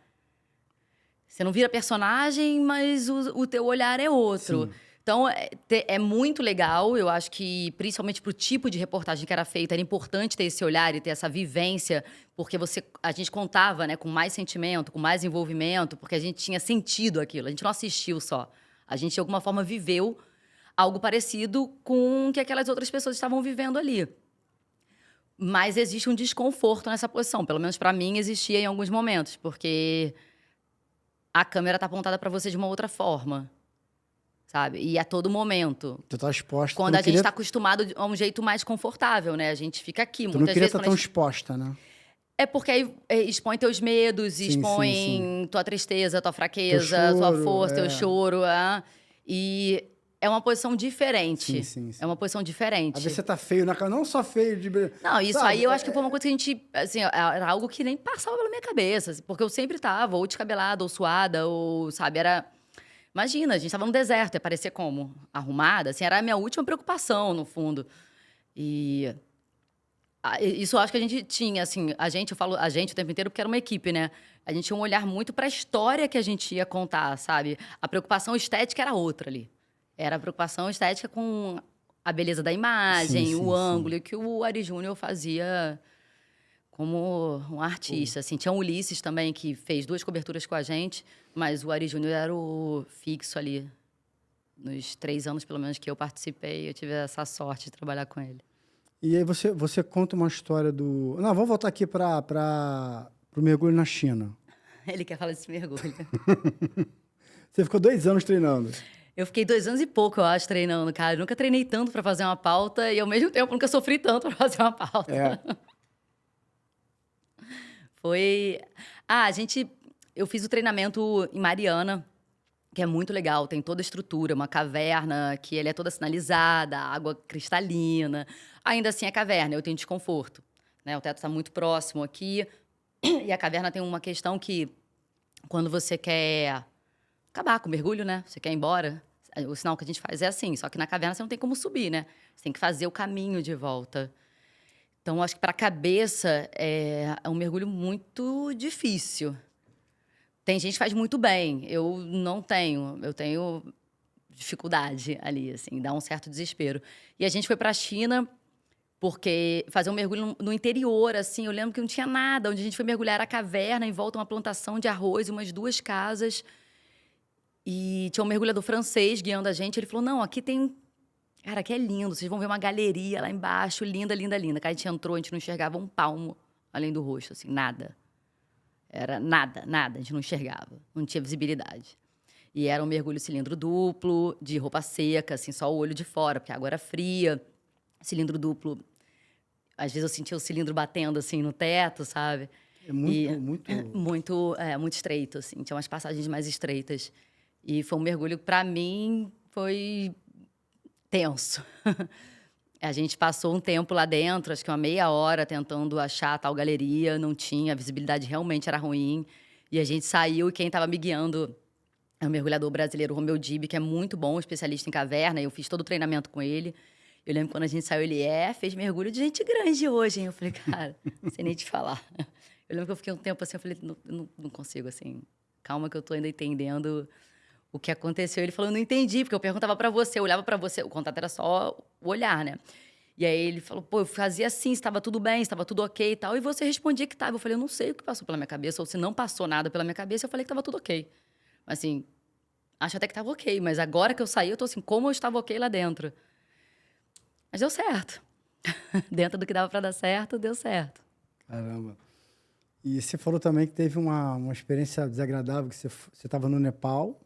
Speaker 2: Você não vira personagem, mas o teu olhar é outro. Sim. Então, é muito legal. Eu acho que, principalmente para o tipo de reportagem que era feita, era importante ter esse olhar e ter essa vivência, porque a gente contava, né, com mais sentimento, com mais envolvimento, porque a gente tinha sentido aquilo. A gente não assistiu só. A gente, de alguma forma, viveu algo parecido com o que aquelas outras pessoas estavam vivendo ali. Mas existe um desconforto nessa posição. Pelo menos para mim existia em alguns momentos, porque a câmera está apontada para você de uma outra forma, sabe? E a todo momento.
Speaker 1: Tu tá exposta.
Speaker 2: Quando a gente está acostumado a um jeito mais confortável, né? A gente fica aqui.
Speaker 1: Tu não queria estar tão exposta, né?
Speaker 2: É porque aí expõe teus medos,
Speaker 1: Sim,
Speaker 2: expõe
Speaker 1: sim.
Speaker 2: tua tristeza, tua
Speaker 1: Teu
Speaker 2: fraqueza, tua
Speaker 1: choro,
Speaker 2: força, teu choro. E é uma posição
Speaker 1: Sim,
Speaker 2: diferente.
Speaker 1: sim,
Speaker 2: É
Speaker 1: sim.
Speaker 2: uma posição
Speaker 1: Às vezes
Speaker 2: diferente.
Speaker 1: você tá feio na cara, não só feio de...
Speaker 2: Não, isso
Speaker 1: Sabe?
Speaker 2: aí eu acho que foi uma coisa que a gente, assim, era algo que nem passava pela minha cabeça, assim, porque eu sempre tava ou descabelada, ou suada, ou, sabe, era... Imagina, a gente tava no deserto, ia parecer como? Arrumada, assim, era a minha última preocupação, no fundo. E isso eu acho que a gente tinha, assim, eu falo a gente o tempo inteiro porque era uma equipe, né? A gente tinha um olhar muito pra história que a gente ia contar, sabe? A preocupação estética era outra ali. Era a preocupação estética com a beleza da
Speaker 1: Sim,
Speaker 2: imagem, o
Speaker 1: sim, sim.
Speaker 2: ângulo, e que o Ari Júnior fazia como um
Speaker 1: Pô.
Speaker 2: artista, assim. Tinha o Ulisses também, que fez 2 coberturas com a gente, mas o Ari Júnior era o fixo ali. Nos 3 anos, pelo menos, que eu participei, eu tive essa sorte de trabalhar com ele.
Speaker 1: E aí você conta uma história do... Não, vamos voltar aqui para o mergulho na China.
Speaker 2: Ele quer falar desse mergulho.
Speaker 1: Você ficou 2 anos treinando.
Speaker 2: Eu fiquei 2 anos e pouco, eu acho, treinando, cara. Eu nunca treinei tanto pra fazer uma pauta e, ao mesmo tempo, nunca sofri tanto pra fazer uma pauta.
Speaker 1: É.
Speaker 2: Foi... Eu fiz o treinamento em Mariana, que é muito legal. Tem toda a estrutura, uma caverna que ele é toda sinalizada, água cristalina. Ainda assim é caverna, eu tenho desconforto, né? O teto está muito próximo aqui. E a caverna tem uma questão que, quando você quer acabar com o mergulho, né? Você quer ir embora, o sinal que a gente faz é assim. Só que na caverna você não tem como subir, né? Você tem que fazer o caminho de volta. Então, acho que para a cabeça é um mergulho muito difícil. Tem gente que faz muito bem. Eu não tenho. Eu tenho dificuldade ali, assim, dá um certo desespero. E a gente foi para a China porque fazer um mergulho no interior, assim, eu lembro que não tinha nada. Onde a gente foi mergulhar era a caverna, em volta uma plantação de arroz, umas 2 casas. E tinha um mergulhador francês guiando a gente. Ele falou, não, aqui tem... Cara, aqui é lindo. Vocês vão ver uma galeria lá embaixo, linda, linda, linda. Cara, a gente entrou, a gente não enxergava um palmo além do rosto, assim, nada. Era nada, nada. A gente não enxergava. Não tinha visibilidade. E era um mergulho cilindro duplo, de roupa seca, assim, só o olho de fora, porque a água era fria. Cilindro duplo. Às vezes eu sentia o cilindro batendo, assim, no teto, sabe?
Speaker 1: É muito...
Speaker 2: Muito estreito, assim. Tinha umas passagens mais estreitas. E foi um mergulho, para mim, foi tenso. A gente passou um tempo lá dentro, acho que uma meia hora, tentando achar a tal galeria. Não tinha, a visibilidade realmente era ruim. E a gente saiu e quem estava me guiando é o mergulhador brasileiro, Romeu Dib, que é muito bom, especialista em caverna. Eu fiz todo o treinamento com ele. Eu lembro quando a gente saiu, ele fez mergulho de gente grande hoje, hein? Eu falei, cara, não sei nem te falar. Eu lembro que eu fiquei um tempo assim, eu falei, não consigo, assim. Calma que eu tô ainda entendendo o que aconteceu. Ele falou, não entendi, porque eu perguntava pra você, eu olhava pra você, o contato era só o olhar, né? E aí ele falou, pô, eu fazia assim, estava tudo bem, estava tudo ok e tal. E você respondia que estava. Eu falei, eu não sei o que passou pela minha cabeça, ou se não passou nada pela minha cabeça, eu falei que estava tudo ok. Assim, acho até que estava ok, mas agora que eu saí, eu tô assim, como eu estava ok lá dentro. Mas deu certo. Dentro do que dava para dar certo, deu certo.
Speaker 1: Caramba. E você falou também que teve uma experiência desagradável, que você estava no Nepal,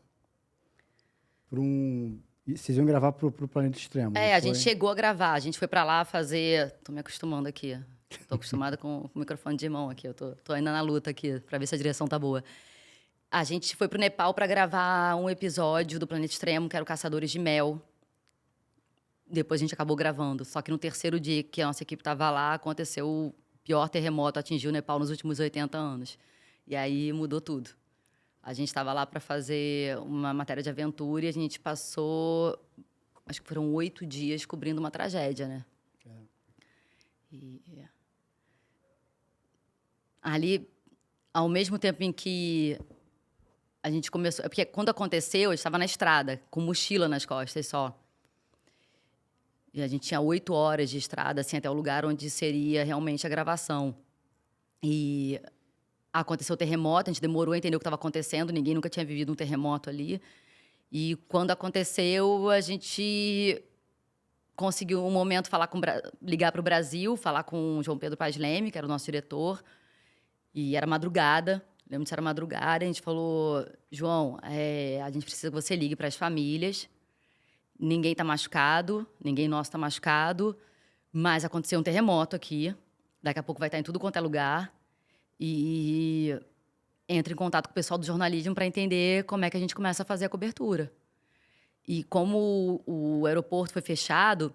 Speaker 1: e vocês iam gravar pro Planeta Extremo, não
Speaker 2: A
Speaker 1: foi?
Speaker 2: gente chegou a gravar, a gente foi para lá fazer... Tô me acostumando aqui. Tô acostumada com o microfone de mão aqui, eu tô ainda na luta aqui, para ver se a direção tá boa. A gente foi pro Nepal para gravar um episódio do Planeta Extremo, que era o Caçadores de Mel. Depois a gente acabou gravando. Só que no terceiro dia que a nossa equipe estava lá, aconteceu o pior terremoto, atingiu o Nepal nos últimos 80 anos. E aí mudou tudo. A gente estava lá para fazer uma matéria de aventura e a gente passou, acho que foram 8 dias cobrindo uma tragédia, né? E ali, ao mesmo tempo em que a gente começou... Porque quando aconteceu, eu estava na estrada, com mochila nas costas só. E a gente tinha 8 horas de estrada, assim, até o lugar onde seria realmente a gravação. E aconteceu o terremoto, a gente demorou a entender o que estava acontecendo, ninguém nunca tinha vivido um terremoto ali. E quando aconteceu, a gente conseguiu um momento ligar para o Brasil, falar com o João Pedro Paz Leme, que era o nosso diretor. E era madrugada, lembro disso, era madrugada, a gente falou, João, a gente precisa que você ligue para as famílias. Ninguém está machucado, ninguém nosso está machucado, mas aconteceu um terremoto aqui. Daqui a pouco vai estar em tudo quanto é lugar. e entra em contato com o pessoal do jornalismo para entender como é que a gente começa a fazer a cobertura. E como o aeroporto foi fechado,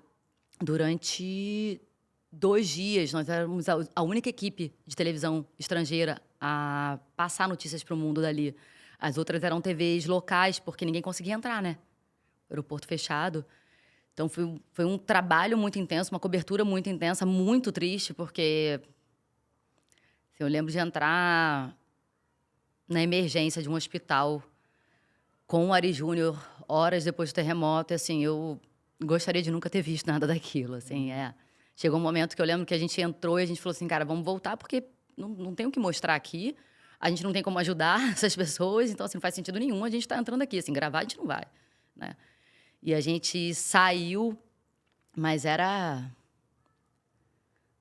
Speaker 2: durante 2 dias, nós éramos a única equipe de televisão estrangeira a passar notícias para o mundo dali. As outras eram TVs locais, porque ninguém conseguia entrar, né? Aeroporto fechado. Então, foi um trabalho muito intenso, uma cobertura muito intensa, muito triste, porque assim, eu lembro de entrar na emergência de um hospital com o Ari Júnior, horas depois do terremoto, e assim, eu gostaria de nunca ter visto nada daquilo, assim, Chegou um momento que eu lembro que a gente entrou e a gente falou assim, cara, vamos voltar, porque não tem o que mostrar aqui, a gente não tem como ajudar essas pessoas, então, assim, não faz sentido nenhum a gente estar entrando aqui, assim, gravar a gente não vai, né? E a gente saiu, mas era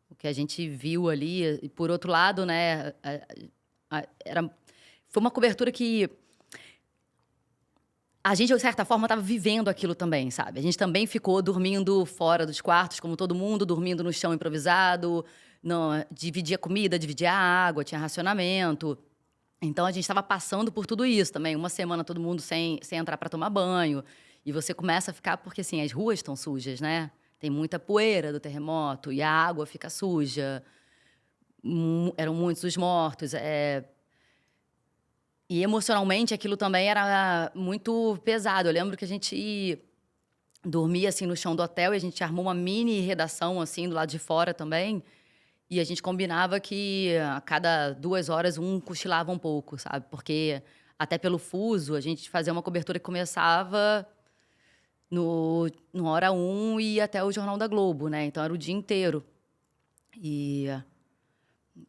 Speaker 2: o que a gente viu ali, e por outro lado, né, foi uma cobertura que a gente, de certa forma, estava vivendo aquilo também, sabe? A gente também ficou dormindo fora dos quartos, como todo mundo, dormindo no chão improvisado, dividia comida, dividia água, tinha racionamento. Então, a gente estava passando por tudo isso também. Uma semana todo mundo sem entrar para tomar banho. E você começa a ficar, porque assim, as ruas estão sujas, né? Tem muita poeira do terremoto e a água fica suja. Eram muitos os mortos. E emocionalmente aquilo também era muito pesado. Eu lembro que a gente dormia assim no chão do hotel e a gente armou uma mini redação assim do lado de fora também. E a gente combinava que a cada 2 horas um cochilava um pouco, sabe? Porque até pelo fuso a gente fazia uma cobertura que começava no hora 1 e ia até o Jornal da Globo, né? Então era o dia inteiro. E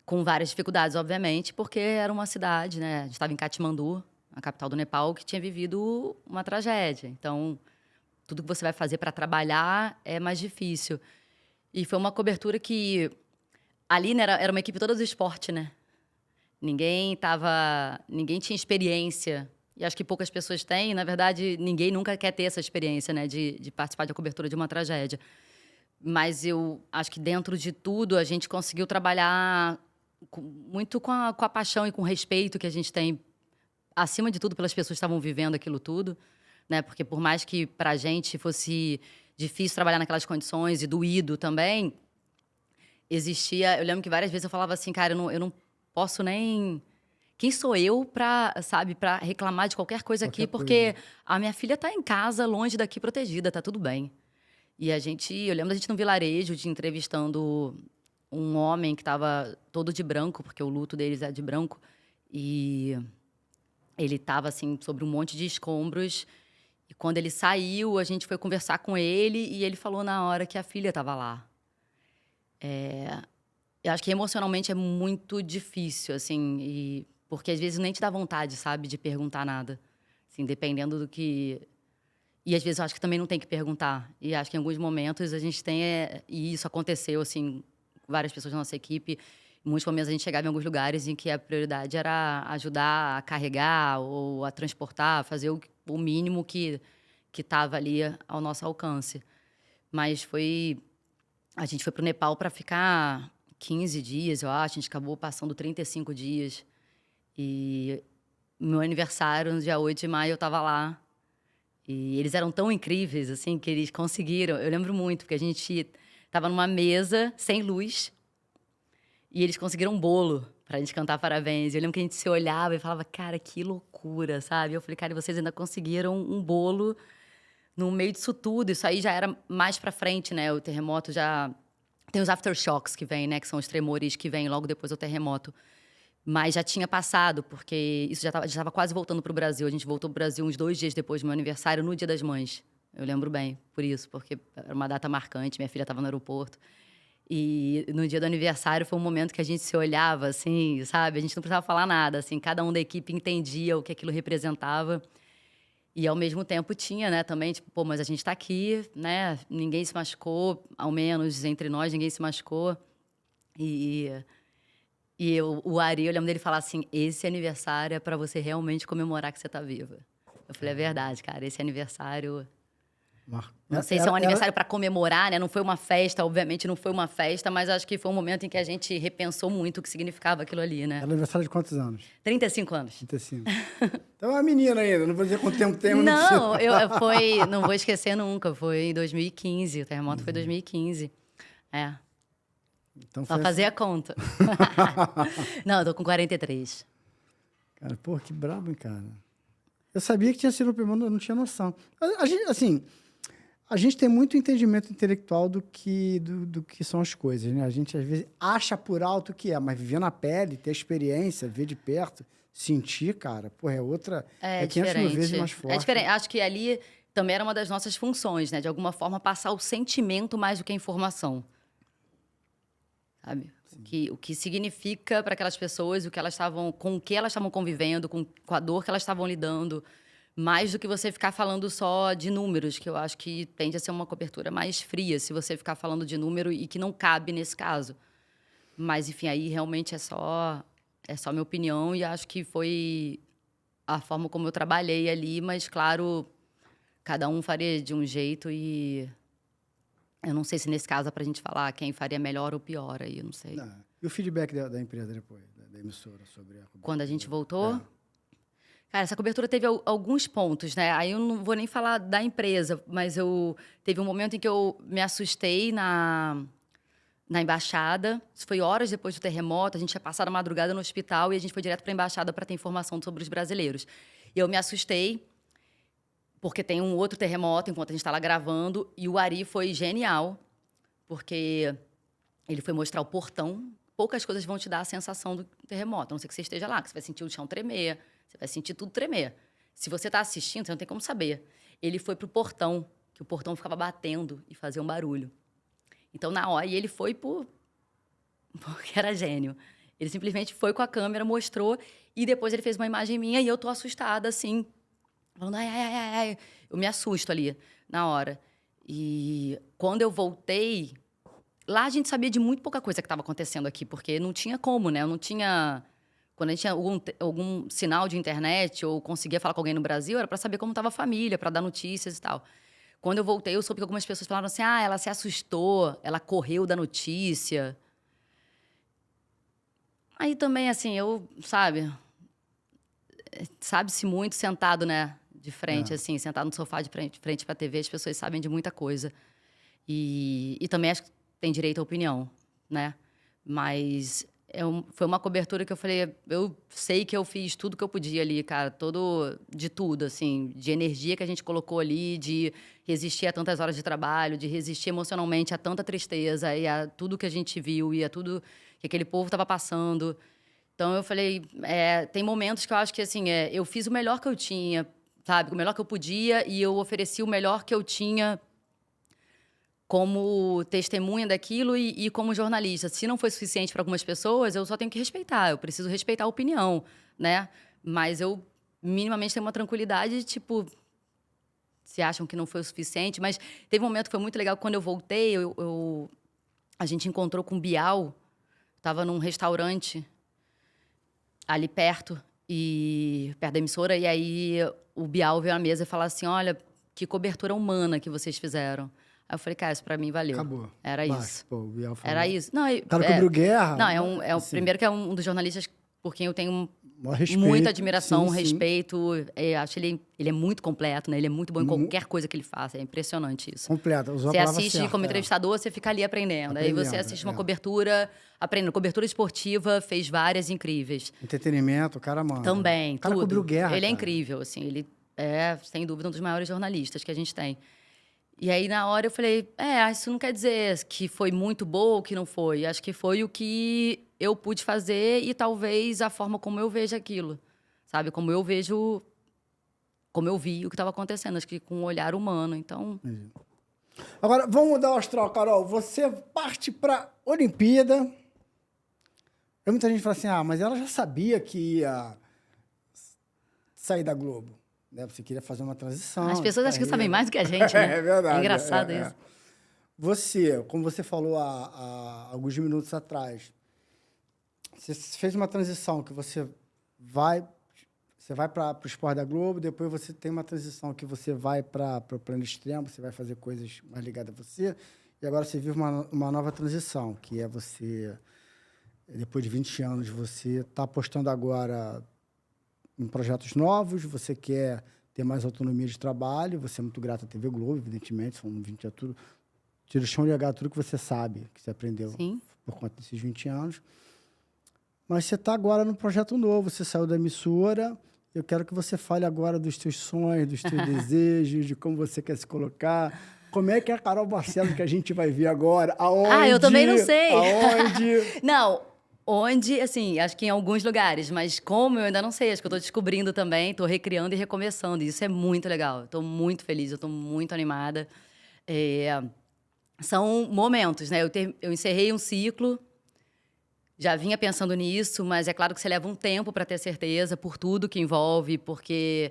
Speaker 2: com várias dificuldades, obviamente, porque era uma cidade, né? A gente estava em Katmandu, a capital do Nepal, que tinha vivido uma tragédia. Então, tudo que você vai fazer para trabalhar é mais difícil. E foi uma cobertura que ali, né, era uma equipe toda do esporte, né? Ninguém tinha experiência. E acho que poucas pessoas têm. Na verdade, ninguém nunca quer ter essa experiência, né? De participar da cobertura de uma tragédia. Mas eu acho que dentro de tudo a gente conseguiu trabalhar muito com a paixão e com o respeito que a gente tem, acima de tudo, pelas pessoas que estavam vivendo aquilo tudo, né? Porque por mais que pra gente fosse difícil trabalhar naquelas condições e doído também, existia... Eu lembro que várias vezes eu falava assim, cara, eu não posso nem... Quem sou eu pra reclamar de qualquer coisa aqui? Porque a minha filha tá em casa, longe daqui, protegida, tá tudo bem. E eu lembro da gente num vilarejo, de entrevistando um homem que estava todo de branco, porque o luto deles é de branco, e ele estava, assim, sobre um monte de escombros, e quando ele saiu, a gente foi conversar com ele, e ele falou na hora que a filha estava lá. Eu acho que emocionalmente é muito difícil, assim, porque às vezes nem te dá vontade, sabe, de perguntar nada, assim, dependendo do que... E às vezes eu acho que também não tem que perguntar. E acho que em alguns momentos a gente tem... E isso aconteceu, assim, com várias pessoas da nossa equipe. Em muitos momentos a gente chegava em alguns lugares em que a prioridade era ajudar a carregar ou a transportar, fazer o mínimo que estava ali ao nosso alcance. Mas a gente foi para o Nepal para ficar 15 dias, eu acho. A gente acabou passando 35 dias. E meu aniversário, no dia 8 de maio, eu estava lá. E eles eram tão incríveis, assim, que eles conseguiram. Eu lembro muito, porque a gente estava numa mesa sem luz e eles conseguiram um bolo para a gente cantar parabéns. Eu lembro que a gente se olhava e falava, cara, que loucura, sabe? Eu falei, cara, e vocês ainda conseguiram um bolo no meio disso tudo. Isso aí já era mais para frente, né? O terremoto já... Tem os aftershocks que vêm, né? Que são os tremores que vêm logo depois do terremoto. Mas já tinha passado, porque isso já estava quase voltando para o Brasil. A gente voltou para o Brasil uns 2 dias depois do meu aniversário, no Dia das Mães. Eu lembro bem, por isso, porque era uma data marcante, minha filha estava no aeroporto. E no dia do aniversário foi um momento que a gente se olhava, assim, sabe? A gente não precisava falar nada, assim, cada um da equipe entendia o que aquilo representava. E, ao mesmo tempo, tinha, né, também, tipo, pô, mas a gente está aqui, né? Ninguém se machucou, ao menos entre nós, ninguém se machucou. O Ari, eu lembro dele falar assim, esse aniversário é para você realmente comemorar que você tá viva. Eu falei, é verdade, cara, esse aniversário Não sei se é um aniversário para comemorar, né? Não foi uma festa, obviamente não foi uma festa, mas acho que foi um momento em que a gente repensou muito o que significava aquilo ali, né?
Speaker 1: Era aniversário de quantos anos?
Speaker 2: 35 anos.
Speaker 1: 35. Então é uma menina ainda, não vou dizer quanto tempo tem, mas
Speaker 2: Não, não vou esquecer nunca, foi em 2015, o terremoto foi em 2015. É.
Speaker 1: Então
Speaker 2: Só fazer a conta. Não, eu tô com 43.
Speaker 1: Cara, pô, que brabo, hein, cara. Eu sabia que tinha sido o primeiro, eu não tinha noção. A gente, assim, a gente tem muito entendimento intelectual do que são as coisas, né? A gente, às vezes, acha por alto o que é, mas viver na pele, ter experiência, ver de perto, sentir, cara, pô, é outra... É 500 mil vezes mais forte.
Speaker 2: É diferente. Acho que ali também era uma das nossas funções, né? De alguma forma, passar o sentimento mais do que a informação. Sabe? O que significa para aquelas pessoas, com o que elas estavam convivendo, com a dor que elas estavam lidando, mais do que você ficar falando só de números, que eu acho que tende a ser uma cobertura mais fria, se você ficar falando de número e que não cabe nesse caso. Mas, enfim, aí realmente é só minha opinião e acho que foi a forma como eu trabalhei ali, mas, claro, cada um faria de um jeito e... Eu não sei se nesse caso é pra gente falar quem faria melhor ou pior aí, eu não sei.
Speaker 1: Não. E o feedback da empresa depois, da emissora, sobre a cobertura?
Speaker 2: Quando a gente voltou? Cara, essa cobertura teve alguns pontos, né? Aí eu não vou nem falar da empresa, mas teve um momento em que eu me assustei na embaixada. Isso foi horas depois do terremoto, a gente tinha passado a madrugada no hospital e a gente foi direto pra embaixada para ter informação sobre os brasileiros. E eu me assustei, porque tem um outro terremoto enquanto a gente está lá gravando. E o Ari foi genial, porque ele foi mostrar o portão. Poucas coisas vão te dar a sensação do terremoto, a não ser que você esteja lá, que você vai sentir o chão tremer, você vai sentir tudo tremer. Se você está assistindo, você não tem como saber. Ele foi pro portão, que o portão ficava batendo e fazia um barulho. Então, na hora, e ele foi porque era gênio. Ele simplesmente foi com a câmera, mostrou, e depois ele fez uma imagem minha e eu tô assustada, assim, falando, ai, ai, ai, ai. Eu me assusto ali, na hora. E quando eu voltei, lá a gente sabia de muito pouca coisa que estava acontecendo aqui, porque não tinha como, né? Eu não tinha... Quando a gente tinha algum sinal de internet ou conseguia falar com alguém no Brasil, era para saber como estava a família, para dar notícias e tal. Quando eu voltei, eu soube que algumas pessoas falaram assim, ela se assustou, ela correu da notícia. Aí também, assim, sabe-se muito sentado, né? De frente, assim, sentado no sofá de frente para a TV, as pessoas sabem de muita coisa. E também acho que tem direito à opinião, né? Mas foi uma cobertura que eu falei, eu sei que eu fiz tudo que eu podia ali, cara, de tudo, assim, de energia que a gente colocou ali, de resistir a tantas horas de trabalho, de resistir emocionalmente a tanta tristeza e a tudo que a gente viu e a tudo que aquele povo estava passando. Então, eu falei, tem momentos que eu acho que, assim, eu fiz o melhor que eu tinha, sabe? O melhor que eu podia e eu ofereci o melhor que eu tinha como testemunha daquilo e como jornalista. Se não foi suficiente para algumas pessoas, eu só tenho que respeitar. Eu preciso respeitar a opinião, né? Mas eu, minimamente, tenho uma tranquilidade, tipo... Se acham que não foi o suficiente. Mas teve um momento que foi muito legal. Quando eu voltei, a gente encontrou com o Bial. Estava num restaurante ali perto da emissora. E aí o Bial veio à mesa e falou assim, olha, que cobertura humana que vocês fizeram. Aí eu falei, cara, isso pra mim valeu.
Speaker 1: Acabou.
Speaker 2: Era isso.
Speaker 1: Pô, o Bial falou.
Speaker 2: Era isso. Não,
Speaker 1: O cara cobriu guerra.
Speaker 2: Não,
Speaker 1: assim.
Speaker 2: Primeiro que é um dos jornalistas por quem eu tenho
Speaker 1: respeito,
Speaker 2: muita admiração,
Speaker 1: sim.
Speaker 2: respeito. Acho ele é muito completo, né? Ele é muito bom em qualquer coisa que ele faça. É impressionante isso.
Speaker 1: Completo.
Speaker 2: Você assiste como entrevistador, você fica ali aprendendo. Aí você assiste uma cobertura, aprendendo. Cobertura esportiva, fez várias incríveis.
Speaker 1: Entretenimento, o cara manda.
Speaker 2: Também,
Speaker 1: o cara
Speaker 2: tudo.
Speaker 1: cobriu guerra,
Speaker 2: Ele é incrível, assim. Ele é, sem dúvida, um dos maiores jornalistas que a gente tem. E aí, na hora, eu falei, isso não quer dizer que foi muito bom ou que não foi. Acho que foi o que eu pude fazer e talvez a forma como eu vejo aquilo. Sabe? Como eu vi o que estava acontecendo. Acho que com um olhar humano, então...
Speaker 1: Agora, vamos mudar o astral, Carol. Você parte para Olimpíada. Muita gente fala assim, mas ela já sabia que ia sair da Globo. Né? Você queria fazer uma transição.
Speaker 2: As pessoas acham que sabem mais do que a gente, né?
Speaker 1: É verdade.
Speaker 2: É engraçado isso.
Speaker 1: Você, como você falou há alguns minutos atrás, você fez uma transição que você vai Você vai para o Esporte da Globo, depois você tem uma transição que você vai para o plano extremo, você vai fazer coisas mais ligadas a você, e agora você vive uma nova transição, que é você, depois de 20 anos, você está apostando agora em projetos novos, você quer ter mais autonomia de trabalho, você é muito grato à TV Globo, evidentemente, são 20 anos, tudo, tira o chão de legado tudo que você sabe, que você aprendeu
Speaker 2: Sim.
Speaker 1: por conta desses 20 anos. Mas você está agora num projeto novo, você saiu da emissora. Eu quero que você fale agora dos teus sonhos, dos teus desejos, de como você quer se colocar. Como é que é a Carol Barcelos que a gente vai ver agora? Aonde?
Speaker 2: Eu também não sei.
Speaker 1: Aonde?
Speaker 2: Não, onde, assim, acho que em alguns lugares, mas como eu ainda não sei, acho que eu tô descobrindo também, tô recriando e recomeçando, e isso é muito legal. Eu tô muito feliz, eu tô muito animada. São momentos, né? Eu encerrei um ciclo, já vinha pensando nisso, mas é claro que você leva um tempo para ter certeza por tudo que envolve, porque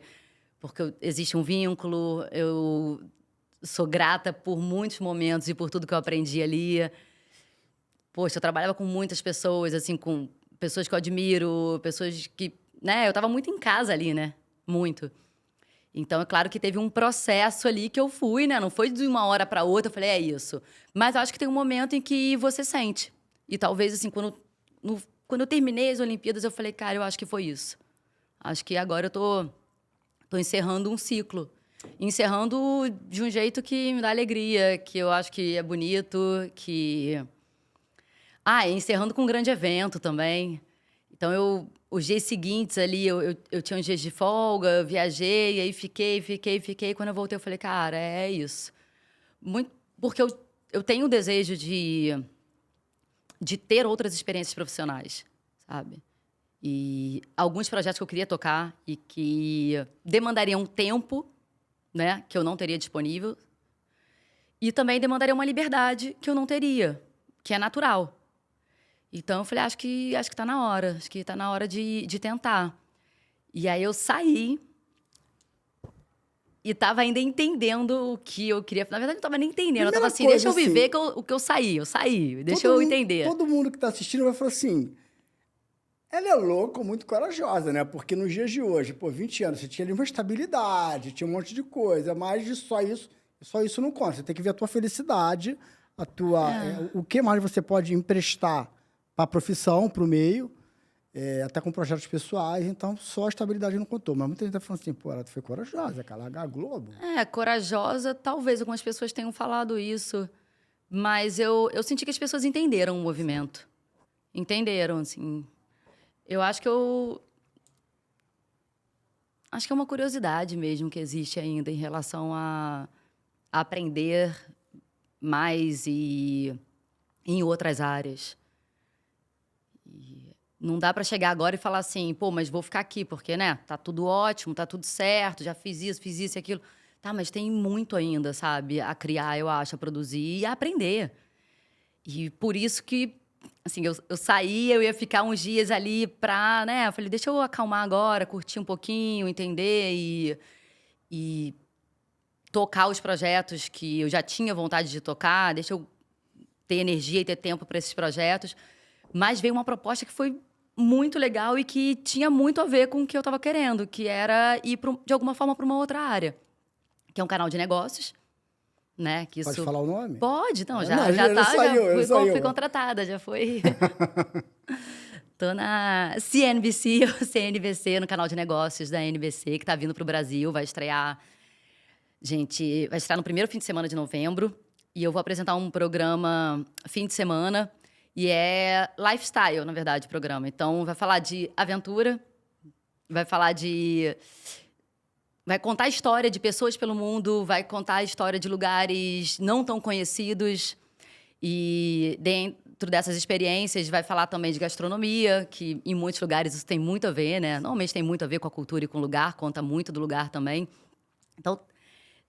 Speaker 2: existe um vínculo, eu sou grata por muitos momentos e por tudo que eu aprendi ali. Poxa, eu trabalhava com muitas pessoas, assim, com pessoas que eu admiro, pessoas que, né, eu tava muito em casa ali, né? Muito. Então, é claro que teve um processo ali que eu fui, né? Não foi de uma hora para outra, eu falei, é isso. Mas eu acho que tem um momento em que você sente. E talvez, assim, quando eu terminei as Olimpíadas, eu falei, cara, eu acho que foi isso. Acho que agora eu tô encerrando um ciclo. Encerrando de um jeito que me dá alegria, que eu acho que é bonito, que... e encerrando com um grande evento também. Então, os dias seguintes ali, eu tinha uns dias de folga, eu viajei, aí fiquei. Quando eu voltei, eu falei, cara, é isso. Muito, porque eu tenho o desejo de ter outras experiências profissionais, sabe? E alguns projetos que eu queria tocar e que demandariam tempo, né, que eu não teria disponível. E também demandariam uma liberdade que eu não teria, que é natural. Então, eu falei, acho que tá na hora. Acho que tá na hora de tentar. E aí, eu saí e tava ainda entendendo o que eu queria. Na verdade, não tava nem entendendo. Eu tava assim, deixa eu viver o que eu saí. Eu saí, deixa eu entender.
Speaker 1: Todo mundo que tá assistindo vai falar assim, ela é louca, muito corajosa, né? Porque nos dias de hoje, 20 anos, você tinha ali uma estabilidade, tinha um monte de coisa, mas de só isso não conta. Você tem que ver a tua felicidade, o que mais você pode emprestar para a profissão, para o meio, até com projetos pessoais, então só a estabilidade não contou. Mas muita gente tá falando assim, ela foi corajosa, cara, largar a Globo.
Speaker 2: Corajosa, talvez algumas pessoas tenham falado isso, mas eu senti que as pessoas entenderam o movimento. Entenderam, assim. Eu acho que acho que é uma curiosidade mesmo que existe ainda em relação a aprender mais e em outras áreas. E não dá para chegar agora e falar assim, mas vou ficar aqui, porque, né, tá tudo ótimo, tá tudo certo, já fiz isso e aquilo. Tá, mas tem muito ainda, sabe, a criar, eu acho, a produzir e a aprender. E por isso que, assim, eu saí, eu ia ficar uns dias ali pra, né, eu falei, deixa eu acalmar agora, curtir um pouquinho, entender e tocar os projetos que eu já tinha vontade de tocar, deixa eu ter energia e ter tempo para esses projetos. Mas veio uma proposta que foi muito legal e que tinha muito a ver com o que eu estava querendo, que era ir, de alguma forma, para uma outra área. Que é um canal de negócios, né? Que
Speaker 1: Pode
Speaker 2: isso...
Speaker 1: falar o nome?
Speaker 2: Pode, não, já fui contratada, já foi... Tô na CNBC, ou CNBC, no canal de negócios da NBC, que tá vindo pro Brasil, vai estrear... Gente, vai estrear no primeiro fim de semana de novembro. E eu vou apresentar um programa fim de semana. E é lifestyle, na verdade, o programa. Então, vai falar de aventura. Vai falar de... Vai contar a história de pessoas pelo mundo. Vai contar a história de lugares não tão conhecidos. E dentro dessas experiências, vai falar também de gastronomia, que em muitos lugares isso tem muito a ver, né? Normalmente tem muito a ver com a cultura e com o lugar. Conta muito do lugar também. Então...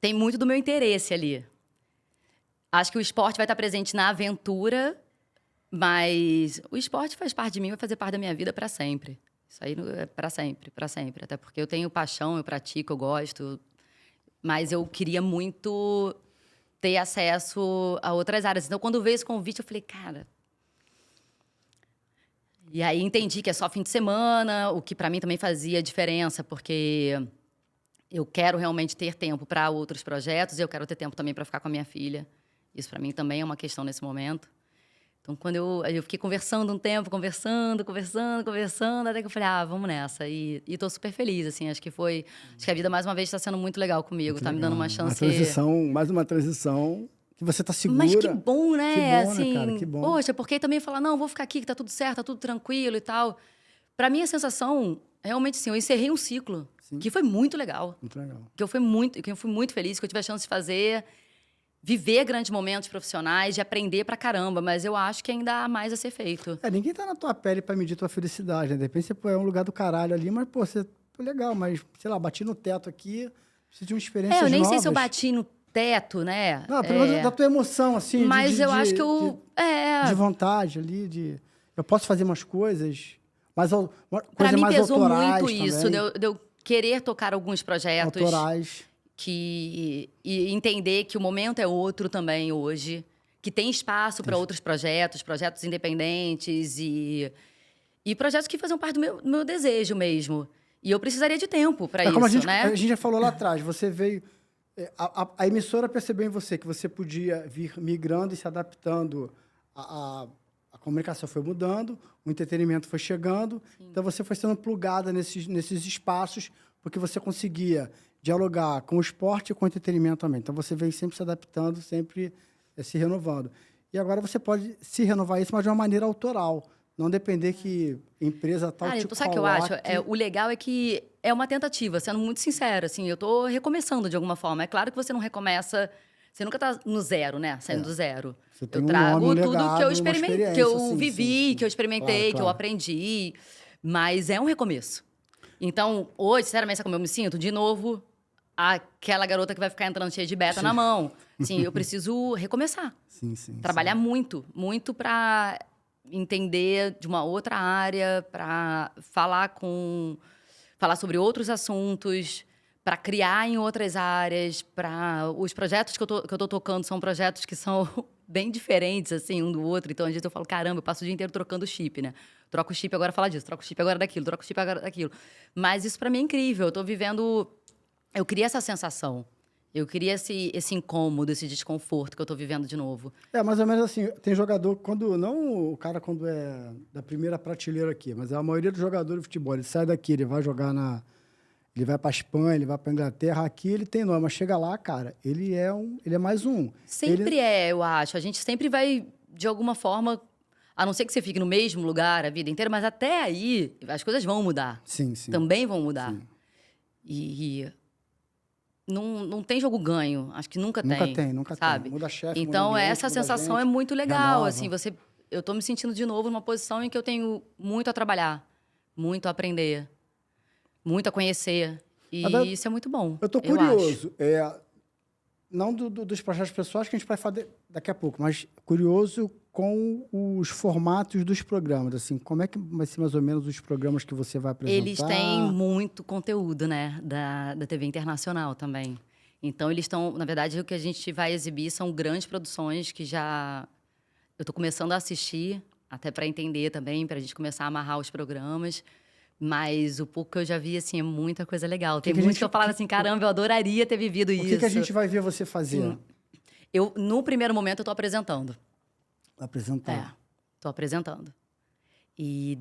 Speaker 2: tem muito do meu interesse ali. Acho que o esporte vai estar presente na aventura, mas o esporte faz parte de mim, vai fazer parte da minha vida para sempre. Isso aí é para sempre, para sempre. Até porque eu tenho paixão, eu pratico, eu gosto. Mas eu queria muito ter acesso a outras áreas. Então, quando veio esse convite, eu falei, cara... E aí entendi que é só fim de semana, o que para mim também fazia diferença, porque eu quero realmente ter tempo para outros projetos e eu quero ter tempo também para ficar com a minha filha. Isso para mim também é uma questão nesse momento. Então, quando eu fiquei conversando um tempo, conversando, até que eu falei, vamos nessa. E tô super feliz, assim, acho que a vida, mais uma vez, está sendo muito legal comigo,
Speaker 1: Muito
Speaker 2: tá me dando uma chance...
Speaker 1: mais uma transição que você tá segura.
Speaker 2: Mas que bom, né?
Speaker 1: Que bom,
Speaker 2: assim,
Speaker 1: né, cara? Que bom.
Speaker 2: Poxa, porque também falar, não, vou ficar aqui, que tá tudo certo, tá tudo tranquilo e tal. Pra mim, a sensação, realmente, assim, eu encerrei um ciclo, que foi muito legal.
Speaker 1: Muito legal.
Speaker 2: Que eu fui muito feliz, que eu tive a chance de fazer... Viver grandes momentos profissionais, de aprender pra caramba, mas eu acho que ainda há mais a ser feito.
Speaker 1: Ninguém tá na tua pele pra medir tua felicidade, né? De repente você é um lugar do caralho ali, mas, pô, você... Legal, mas, sei lá, bati no teto aqui, preciso de uma experiência nova.
Speaker 2: Eu nem sei se eu bati no teto, né?
Speaker 1: Não, pelo menos da tua emoção, assim.
Speaker 2: Mas eu acho que eu...
Speaker 1: De vontade ali, eu posso fazer umas coisas, mas
Speaker 2: pra mim
Speaker 1: mais
Speaker 2: pesou muito
Speaker 1: também.
Speaker 2: isso, de eu querer tocar alguns projetos...
Speaker 1: Autorais.
Speaker 2: E entender que o momento é outro também hoje, que tem espaço para outros projetos independentes e projetos que faziam parte do meu desejo mesmo. E eu precisaria de tempo para isso,
Speaker 1: como
Speaker 2: né?
Speaker 1: A gente já falou lá atrás, você veio... A emissora percebeu em você que você podia vir migrando e se adaptando. A comunicação foi mudando, o entretenimento foi chegando, então você foi sendo plugada nesses espaços, porque você conseguia dialogar com o esporte e com o entretenimento também. Então, você veio sempre se adaptando, sempre se renovando. E agora você pode se renovar isso, mas de uma maneira autoral. Não depender que empresa tal te coloque...
Speaker 2: Sabe o que eu acho? O legal é que é uma tentativa, sendo muito sincera. Assim, eu estou recomeçando de alguma forma. É claro que você não recomeça... Você nunca está no zero, né? Saindo do zero.
Speaker 1: Você tem
Speaker 2: eu trago
Speaker 1: um
Speaker 2: tudo
Speaker 1: legado,
Speaker 2: que eu experimentei, que eu vivi,
Speaker 1: sim.
Speaker 2: que eu experimentei,
Speaker 1: Claro.
Speaker 2: que eu aprendi. Mas é um recomeço. Então, hoje, sinceramente, sabe como eu me sinto? De novo... aquela garota que vai ficar entrando cheia de beta na mão. Assim, eu preciso recomeçar. Trabalhar muito para entender de uma outra área, para falar sobre outros assuntos, para criar em outras áreas, os projetos que eu tô tocando são projetos que são bem diferentes, assim, um do outro. Então, às vezes eu falo, caramba, eu passo o dia inteiro trocando chip, né? Troco o chip, agora fala disso. Troco o chip, agora daquilo. Troco o chip, agora daquilo. Mas isso para mim é incrível. Eu tô vivendo... Eu queria essa sensação. Eu queria esse incômodo, esse desconforto que eu tô vivendo de novo.
Speaker 1: Mais ou menos assim, tem jogador, não o cara quando é da primeira prateleira aqui, mas a maioria dos jogadores de futebol, ele sai daqui, ele vai jogar ele vai pra Espanha, ele vai pra Inglaterra, aqui ele tem nome, mas chega lá, cara, ele é mais um.
Speaker 2: Sempre eu acho. A gente sempre vai, de alguma forma, a não ser que você fique no mesmo lugar a vida inteira, mas até aí as coisas vão mudar.
Speaker 1: Sim.
Speaker 2: Também vão mudar.
Speaker 1: Sim.
Speaker 2: E não tem jogo ganho. Acho que nunca tem.
Speaker 1: Nunca
Speaker 2: sabe?
Speaker 1: tem. Muda chefe,
Speaker 2: então,
Speaker 1: muda ambiente,
Speaker 2: essa
Speaker 1: muda
Speaker 2: sensação
Speaker 1: gente,
Speaker 2: é muito legal.
Speaker 1: renova.
Speaker 2: Assim, eu tô me sentindo de novo numa posição em que eu tenho muito a trabalhar, muito a aprender, muito a conhecer. E isso é muito bom.
Speaker 1: Eu tô curioso. Não dos projetos pessoais que a gente vai fazer daqui a pouco, mas curioso com os formatos dos programas. Assim, como é que vai ser mais ou menos os programas que você vai apresentar?
Speaker 2: Eles têm muito conteúdo, né? Da TV Internacional também. Então, eles estão... Na verdade, o que a gente vai exibir são grandes produções que já... Eu estou começando a assistir, até para entender também, para a gente começar a amarrar os programas. Mas o pouco que eu já vi, assim, é muita coisa legal. Tem muitos que eu falava assim, caramba, eu adoraria ter vivido isso.
Speaker 1: O que a gente vai ver você fazer?
Speaker 2: No primeiro momento, eu estou apresentando.
Speaker 1: Apresentando.
Speaker 2: Estou apresentando. E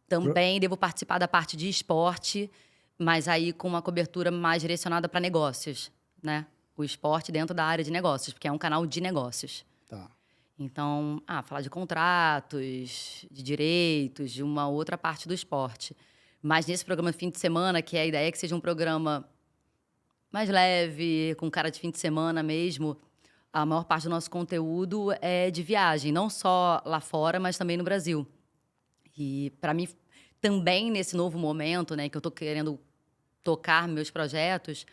Speaker 2: também devo participar da parte de esporte, mas aí com uma cobertura mais direcionada para negócios, né? O esporte dentro da área de negócios, porque é um canal de negócios.
Speaker 1: Tá.
Speaker 2: Então, falar de contratos, de direitos, de uma outra parte do esporte. Mas nesse programa Fim de Semana, que a ideia é que seja um programa mais leve, com cara de fim de semana mesmo, a maior parte do nosso conteúdo é de viagem, não só lá fora, mas também no Brasil. E, para mim, também nesse novo momento, né, que eu estou querendo tocar meus projetos,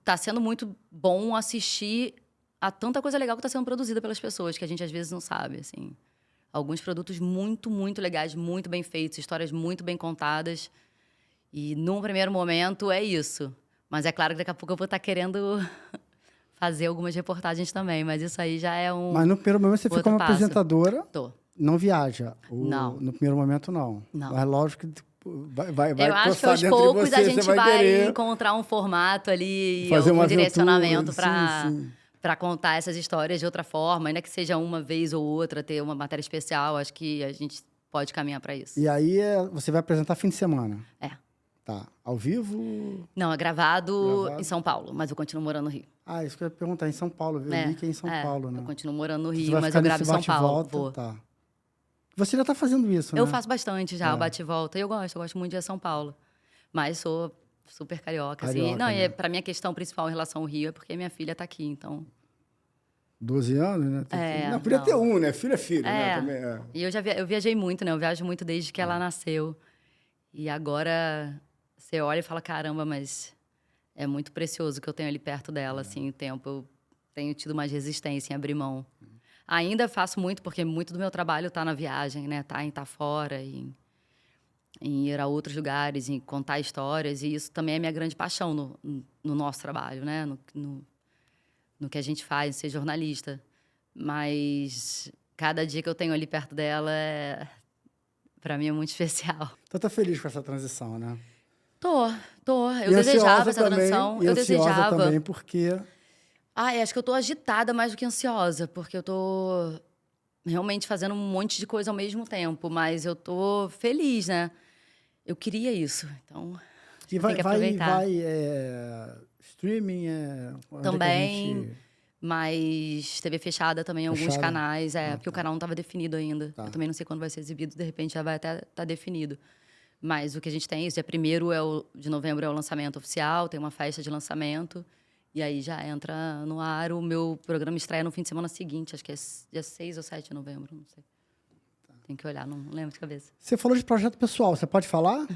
Speaker 2: tá sendo muito bom assistir a tanta coisa legal que está sendo produzida pelas pessoas, que a gente às vezes não sabe, assim. Alguns produtos muito, muito legais, muito bem feitos, histórias muito bem contadas. E, num primeiro momento, é isso. Mas é claro que daqui a pouco eu vou estar querendo fazer algumas reportagens também, mas isso aí já é um...
Speaker 1: Mas no primeiro momento você ficou uma apresentadora.
Speaker 2: Tô.
Speaker 1: não viaja.
Speaker 2: Não.
Speaker 1: No primeiro momento, não.
Speaker 2: Não.
Speaker 1: Mas lógico que vai
Speaker 2: Eu acho que
Speaker 1: coçar
Speaker 2: aos
Speaker 1: dentro de
Speaker 2: poucos
Speaker 1: você,
Speaker 2: a gente
Speaker 1: você
Speaker 2: vai
Speaker 1: querer
Speaker 2: encontrar um formato ali,
Speaker 1: fazer
Speaker 2: algum
Speaker 1: uma
Speaker 2: direcionamento
Speaker 1: aventura. Sim.
Speaker 2: para contar essas histórias de outra forma, ainda que seja uma vez ou outra, ter uma matéria especial, acho que a gente pode caminhar para isso.
Speaker 1: E aí você vai apresentar fim de semana?
Speaker 2: É.
Speaker 1: Tá. Ao vivo?
Speaker 2: Não, é gravado em São Paulo, mas eu continuo morando no Rio.
Speaker 1: Ah, isso que eu ia perguntar, em São Paulo. Eu vi que é em São Paulo, né?
Speaker 2: Eu continuo morando no
Speaker 1: Você
Speaker 2: Rio,
Speaker 1: vai
Speaker 2: mas
Speaker 1: ficar
Speaker 2: eu gravo em
Speaker 1: nesse
Speaker 2: São Paulo.
Speaker 1: bate-volta?
Speaker 2: Vou.
Speaker 1: Tá. Você já tá fazendo isso, né?
Speaker 2: Eu faço bastante já, o bate e volta. Eu gosto muito de ir a São Paulo. Mas sou super carioca, assim. Não,
Speaker 1: né?
Speaker 2: pra mim a questão principal em relação ao Rio é porque minha filha tá aqui, então...
Speaker 1: 12 anos, né? Não, podia
Speaker 2: não.
Speaker 1: ter um, né? Filho é filho, né? Também,
Speaker 2: E eu viajei muito, né? Eu viajo muito desde que ela nasceu. E agora você olha e fala, caramba, mas é muito precioso que eu tenho ali perto dela, assim, o tempo. Eu tenho tido mais resistência em abrir mão. Ainda faço muito, porque muito do meu trabalho tá na viagem, né? Tá em estar fora, em ir a outros lugares, em contar histórias. E isso também é minha grande paixão no nosso trabalho, né? No que a gente faz, ser jornalista. Mas cada dia que eu tenho ali perto dela, para mim é muito especial.
Speaker 1: Então tá feliz com essa transição, né?
Speaker 2: Tô. Eu
Speaker 1: E
Speaker 2: desejava essa
Speaker 1: também,
Speaker 2: transição.
Speaker 1: E
Speaker 2: Eu
Speaker 1: ansiosa
Speaker 2: desejava.
Speaker 1: também, porque...
Speaker 2: Acho que eu tô agitada mais do que ansiosa, porque eu tô realmente fazendo um monte de coisa ao mesmo tempo, mas eu tô feliz, né? Eu queria isso, então
Speaker 1: E
Speaker 2: tem que aproveitar.
Speaker 1: Streaming, onde é que a
Speaker 2: Também,
Speaker 1: gente...
Speaker 2: mas TV fechada também em alguns
Speaker 1: Fechada?
Speaker 2: canais, porque o canal não estava definido ainda.
Speaker 1: Tá.
Speaker 2: Eu também não sei quando vai ser exibido, de repente já vai até estar definido. Mas o que a gente tem, dia 1º de novembro é o lançamento oficial, tem uma festa de lançamento, e aí já entra no ar. O meu programa estreia no fim de semana seguinte, acho que é dia 6 ou 7 de novembro, não sei. Tem que olhar, não lembro de cabeça.
Speaker 1: Você falou de projeto pessoal, você pode falar?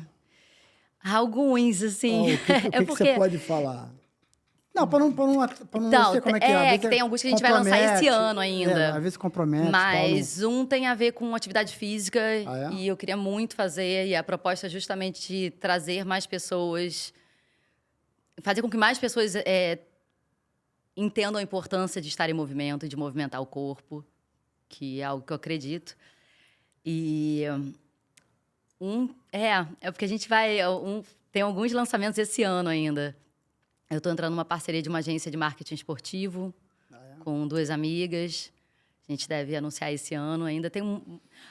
Speaker 2: Alguns, assim.
Speaker 1: O que você pode falar? Não, para não
Speaker 2: Então,
Speaker 1: sei como é que é.
Speaker 2: Que tem alguns que a gente vai lançar esse ano ainda.
Speaker 1: Às vezes compromete.
Speaker 2: Mas um tem a ver com atividade física
Speaker 1: é?
Speaker 2: e eu queria muito fazer. E a proposta é justamente trazer mais pessoas, fazer com que mais pessoas entendam a importância de estar em movimento, de movimentar o corpo, que é algo que eu acredito. E porque a gente vai... tem alguns lançamentos esse ano ainda. Eu estou entrando numa parceria de uma agência de marketing esportivo com 2 amigas. A gente deve anunciar esse ano ainda.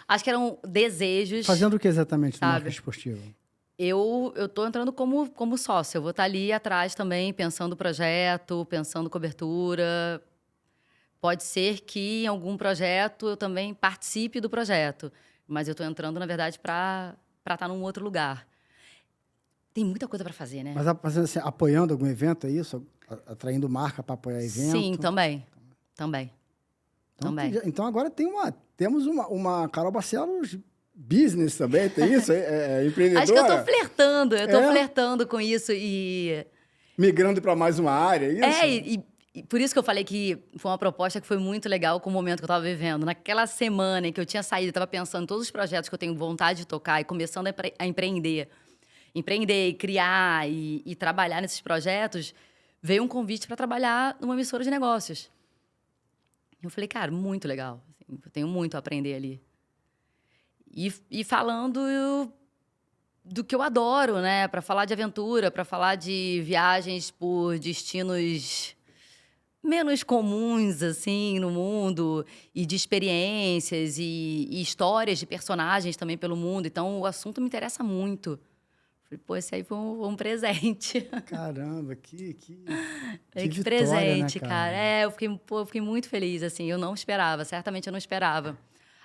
Speaker 2: Acho que eram desejos.
Speaker 1: Fazendo o que exatamente no
Speaker 2: sabe?
Speaker 1: marketing esportivo?
Speaker 2: Eu estou entrando como sócio. Eu vou estar ali atrás também, pensando projeto, pensando cobertura. Pode ser que em algum projeto eu também participe do projeto. Mas eu estou entrando, na verdade, para estar num outro lugar. Tem muita coisa para fazer, né?
Speaker 1: Mas assim, apoiando algum evento, é isso? Atraindo marca para apoiar evento?
Speaker 2: Sim, também.
Speaker 1: Então agora temos uma Carol Barcelos business também, tem isso? Empreendedora?
Speaker 2: Acho que eu tô flertando com isso e...
Speaker 1: Migrando para mais uma área, é isso?
Speaker 2: E por isso que eu falei que foi uma proposta que foi muito legal com o momento que eu estava vivendo. Naquela semana em que eu tinha saído, eu estava pensando em todos os projetos que eu tenho vontade de tocar e começando a empreender. Empreender, criar e trabalhar nesses projetos, veio um convite para trabalhar numa emissora de negócios. Eu falei, cara, muito legal. Assim, eu tenho muito a aprender ali. E falando do que eu adoro, né? Para falar de aventura, para falar de viagens por destinos menos comuns, assim, no mundo, e de experiências e histórias de personagens também pelo mundo. Então, o assunto me interessa muito. Falei, pô, esse aí foi um presente.
Speaker 1: Caramba, que
Speaker 2: vitória, presente, né, cara? Eu fiquei muito feliz, assim. Eu não esperava, certamente eu não esperava.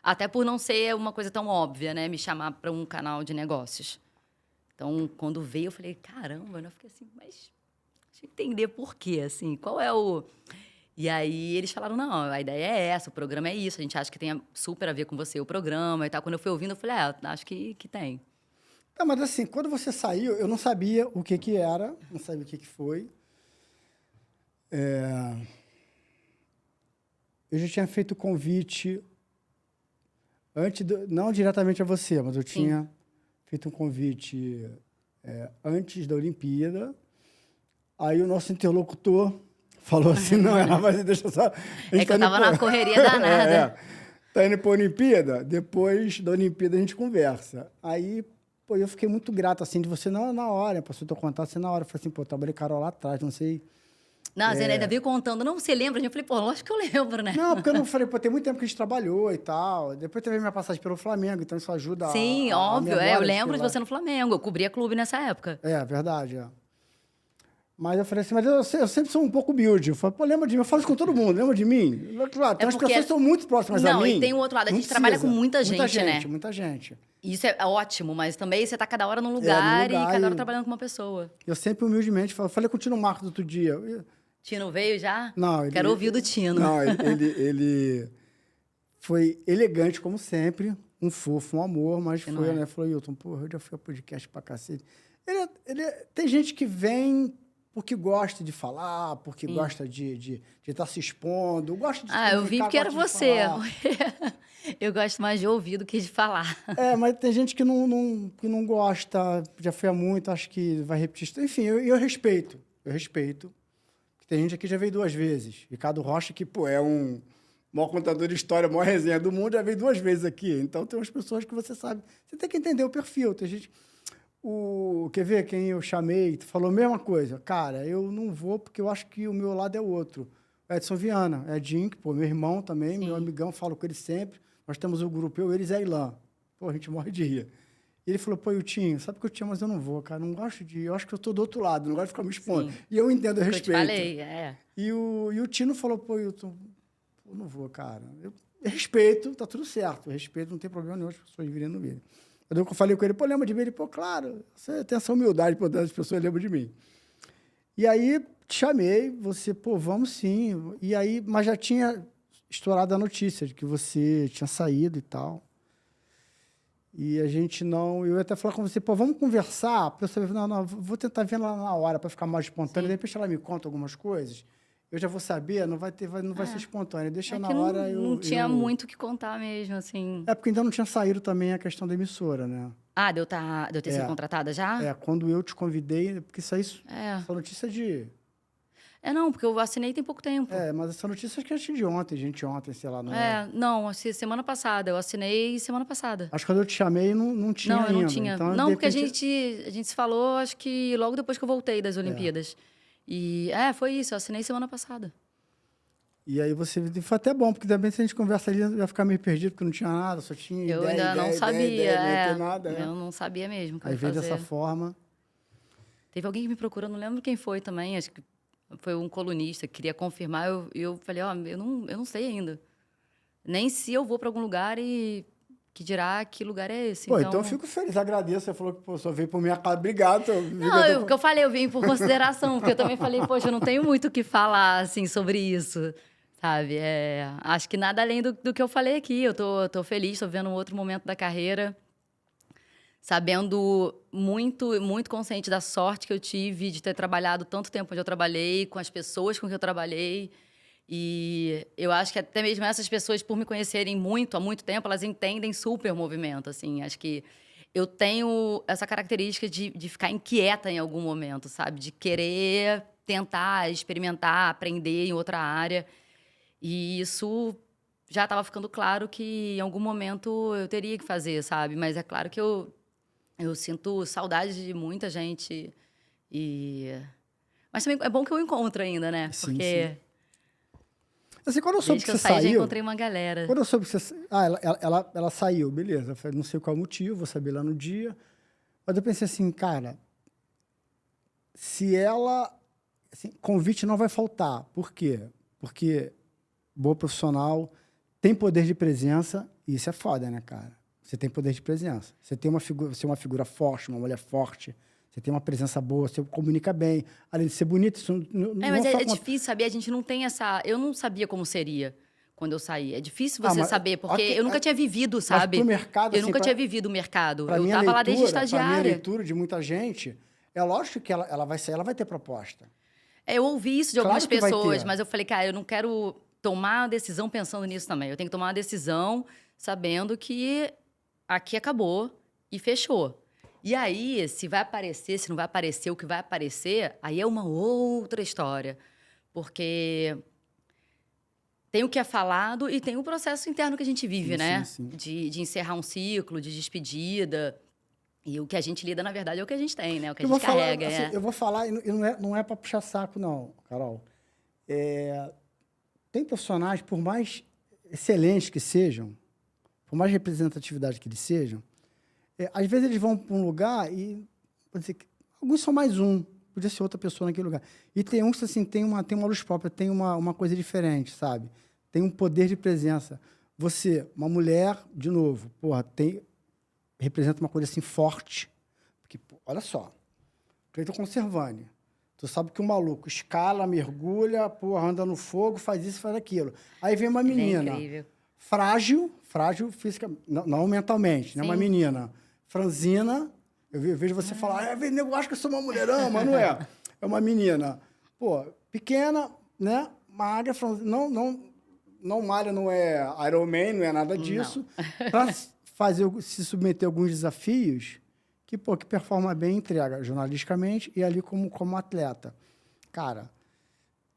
Speaker 2: Até por não ser uma coisa tão óbvia, né? Me chamar para um canal de negócios. Então, quando veio, eu falei, caramba, eu fiquei assim, mas deixa eu entender por quê, assim, qual é o... E aí, eles falaram, não, a ideia é essa, o programa é isso, a gente acha que tem super a ver com você o programa e tal. Quando eu fui ouvindo, eu falei, acho que tem.
Speaker 1: Não, mas assim, quando você saiu, eu não sabia o que era, não sabia o que foi. Eu já tinha feito o convite, não diretamente a você, mas eu tinha feito um convite antes da Olimpíada. Aí o nosso interlocutor falou assim, não, mas deixa só...
Speaker 2: É que eu estava na correria danada.
Speaker 1: Tá indo pra Olimpíada? Depois da Olimpíada a gente conversa. Aí, pô, eu fiquei muito grato, assim, de você na hora, passou teu contato, você na hora. Eu falei assim, pô, trabalhei com a Carol lá atrás, não sei.
Speaker 2: Não, você ainda veio contando. Não, você lembra? Eu falei, pô, lógico que eu lembro, né?
Speaker 1: Não, porque eu não falei, pô, tem muito tempo que a gente trabalhou e tal. Depois teve minha passagem pelo Flamengo, então isso ajuda
Speaker 2: Sim,
Speaker 1: a
Speaker 2: óbvio.
Speaker 1: memória
Speaker 2: Eu lembro de
Speaker 1: lá.
Speaker 2: você no Flamengo. Eu cobria clube nessa época.
Speaker 1: É, verdade, é. Mas eu falei assim, mas eu sempre sou um pouco humilde. Eu falei, pô, lembra de mim? Eu falo isso com todo mundo, lembra de mim? Claro, tem umas pessoas que são muito próximas a mim.
Speaker 2: Não, e tem o outro lado. A gente trabalha com muita gente, né?
Speaker 1: Muita gente.
Speaker 2: Isso é ótimo, mas também você tá cada hora num lugar, e cada hora trabalhando com uma pessoa.
Speaker 1: Eu sempre humildemente falei com o Tino Marcos outro dia.
Speaker 2: Tino veio já?
Speaker 1: Não,
Speaker 2: Quero ouvir do Tino.
Speaker 1: Não, ele foi elegante, como sempre, um fofo, um amor, mas
Speaker 2: Você
Speaker 1: foi, né? Falou, Hilton, porra, eu já fui a podcast pra cacete. Tem gente que vem porque gosta de falar, porque gosta de estar se expondo, gosta de
Speaker 2: eu vi porque era você. Eu gosto mais de ouvir do que de falar.
Speaker 1: É, mas tem gente que não gosta, já foi há muito, acho que vai repetir isso. Enfim, eu respeito. Eu respeito. Tem gente aqui que já veio 2 vezes. Ricardo Rocha, que, pô, é um maior contador de história, maior resenha do mundo, já veio 2 vezes aqui. Então, tem umas pessoas que você sabe. Você tem que entender o perfil. Tem gente... Quer ver quem eu chamei? Falou a mesma coisa. Cara, eu não vou porque eu acho que o meu lado é outro. Edson Viana, Edinho, que, pô, meu irmão também, Sim. Meu amigão, falo com ele sempre. Nós temos o grupo, eles é Ilan. Pô, a gente morre de rir. E ele falou, pô, Yutinho, sabe que eu te amo, mas eu não vou, cara. Não gosto de... Eu acho que eu tô do outro lado, não gosto de ficar me expondo. Sim. E eu entendo, eu respeito.
Speaker 2: Eu te falei, é.
Speaker 1: E o Tino falou, pô, Hilton, eu não vou, cara. Eu respeito, tá tudo certo. Eu respeito, não tem problema nenhum, as pessoas virem no vídeo. Quando eu falei com ele, pô, lembra de mim? Ele, pô, claro, você tem essa humildade, pô, as pessoas lembram de mim. E aí, te chamei, você, pô, vamos sim. E aí, mas já tinha estourado a notícia de que você tinha saído e tal. E a gente não... Eu ia até falar com você, pô, vamos conversar, para eu saber, não, vou tentar ver lá na hora, para ficar mais espontâneo. De repente ela me conta algumas coisas, eu já vou saber, não vai ser espontâneo. Deixa na hora...
Speaker 2: Não tinha muito o que contar mesmo, assim.
Speaker 1: É porque ainda não tinha saído também a questão da emissora, né?
Speaker 2: Ah, de eu ter sido contratada já?
Speaker 1: É, quando eu te convidei, porque isso aí, essa notícia de...
Speaker 2: não, porque eu assinei tem pouco tempo.
Speaker 1: Mas essa notícia acho que é de ontem, sei lá.
Speaker 2: Não, semana passada. Eu assinei semana passada.
Speaker 1: Acho que quando eu te chamei, não tinha ainda.
Speaker 2: Não tinha. Então, não, porque a gente se falou, acho que logo depois que eu voltei das Olimpíadas. E, foi isso, eu assinei semana passada.
Speaker 1: E aí foi até bom, porque também se a gente conversa ali, ia ficar meio perdido, porque não tinha nada, só tinha
Speaker 2: eu ainda não sabia,
Speaker 1: não tem nada.
Speaker 2: Eu não sabia mesmo o que eu ia
Speaker 1: fazer.
Speaker 2: Aí
Speaker 1: veio dessa forma.
Speaker 2: Teve alguém que me procurou, não lembro quem foi também, acho que foi um colunista que queria confirmar. Eu falei, eu não sei ainda. Nem se eu vou para algum lugar e que dirá que lugar é esse.
Speaker 1: Pô, então eu fico feliz, agradeço. Você falou que só veio por minha casa. Obrigado.
Speaker 2: Não, porque eu falei, eu vim por consideração, porque eu também falei, poxa, eu não tenho muito o que falar, assim, sobre isso, sabe? Acho que nada além do que eu falei aqui. Eu tô feliz, tô vendo um outro momento da carreira, sabendo muito, muito consciente da sorte que eu tive de ter trabalhado tanto tempo onde eu trabalhei, com as pessoas com que eu trabalhei. E eu acho que até mesmo essas pessoas, por me conhecerem há muito tempo, elas entendem super o movimento, assim. Acho que eu tenho essa característica de ficar inquieta em algum momento, sabe? De querer tentar, experimentar, aprender em outra área. E isso já estava ficando claro que em algum momento eu teria que fazer, sabe? Mas é claro que eu sinto saudade de muita gente. Mas também é bom que eu encontro ainda, né? Porque...
Speaker 1: Sim. Assim, quando eu soube que você saiu...
Speaker 2: já encontrei uma galera.
Speaker 1: Quando eu soube que você... ela saiu, beleza. Eu falei, não sei qual é o motivo, vou saber lá no dia. Mas eu pensei assim, cara, se ela... Assim, convite não vai faltar. Por quê? Porque boa profissional tem poder de presença e isso é foda, né, cara? Você tem poder de presença. Você é uma figura forte, uma mulher forte. Você tem uma presença boa, você comunica bem. Além de ser bonito, isso
Speaker 2: mas é difícil saber, a gente não tem essa... Eu não sabia como seria quando eu saí. É difícil você saber, porque eu nunca tinha vivido, sabe?
Speaker 1: Mas pro mercado,
Speaker 2: eu nunca tinha vivido o mercado. Eu
Speaker 1: tava
Speaker 2: lá desde estagiária.
Speaker 1: Pra minha leitura de muita gente, é lógico que ela vai sair, ela vai ter proposta.
Speaker 2: Eu ouvi isso de algumas pessoas, mas eu falei, cara, eu não quero tomar uma decisão pensando nisso também. Eu tenho que tomar uma decisão sabendo que aqui acabou e fechou. E aí, se vai aparecer, se não vai aparecer, o que vai aparecer, aí é uma outra história. Porque tem o que é falado e tem o processo interno que a gente vive,
Speaker 1: Sim,
Speaker 2: né?
Speaker 1: sim, sim.
Speaker 2: De encerrar um ciclo, de despedida. E o que a gente lida, na verdade, é o que a gente tem, né? O que a
Speaker 1: Eu
Speaker 2: gente
Speaker 1: vou falar,
Speaker 2: carrega.
Speaker 1: assim, eu vou falar, e não é para puxar saco, não, Carol. Tem personagens, por mais excelentes que sejam, por mais representatividade que eles sejam, às vezes eles vão para um lugar e, pode dizer, alguns são mais um, podia ser outra pessoa naquele lugar. E tem uns que assim, tem uma luz própria, tem uma coisa diferente, sabe? Tem um poder de presença. Você, uma mulher, de novo, porra, representa uma coisa assim forte. Porque, pô, olha só, Cleiton Conservani. Tu sabe que o maluco escala, mergulha, porra, anda no fogo, faz isso, faz aquilo. Aí vem uma menina frágil física, não mentalmente, né? Uma menina franzina. Eu vejo você falar, eu acho que eu sou uma mulherão, mas não é. É uma menina, pô, pequena, né? Magra, franzina, não malha, não é Iron Man, não é nada disso. Para se submeter a alguns desafios que performa bem, entrega jornalisticamente e ali como atleta. Cara,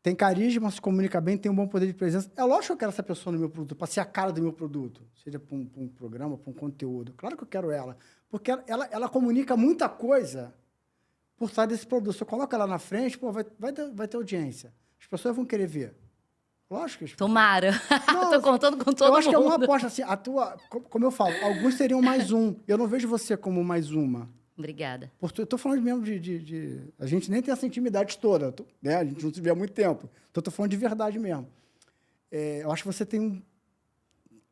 Speaker 1: tem carisma, se comunica bem, tem um bom poder de presença. É lógico que eu quero essa pessoa no meu produto, para ser a cara do meu produto, seja para um programa, para um conteúdo. Claro que eu quero ela, porque ela comunica muita coisa por trás desse produto. Se eu coloco ela na frente, pô, vai ter audiência. As pessoas vão querer ver. Lógico que
Speaker 2: Tomara. Tô contando com todo mundo.
Speaker 1: Eu acho que é uma aposta, assim, como eu falo, alguns seriam mais um. Eu não vejo você como mais uma.
Speaker 2: Obrigada.
Speaker 1: Porque eu tô falando mesmo a gente nem tem essa intimidade toda, né? A gente não se vê há muito tempo. Então, eu tô falando de verdade mesmo. Eu acho que você tem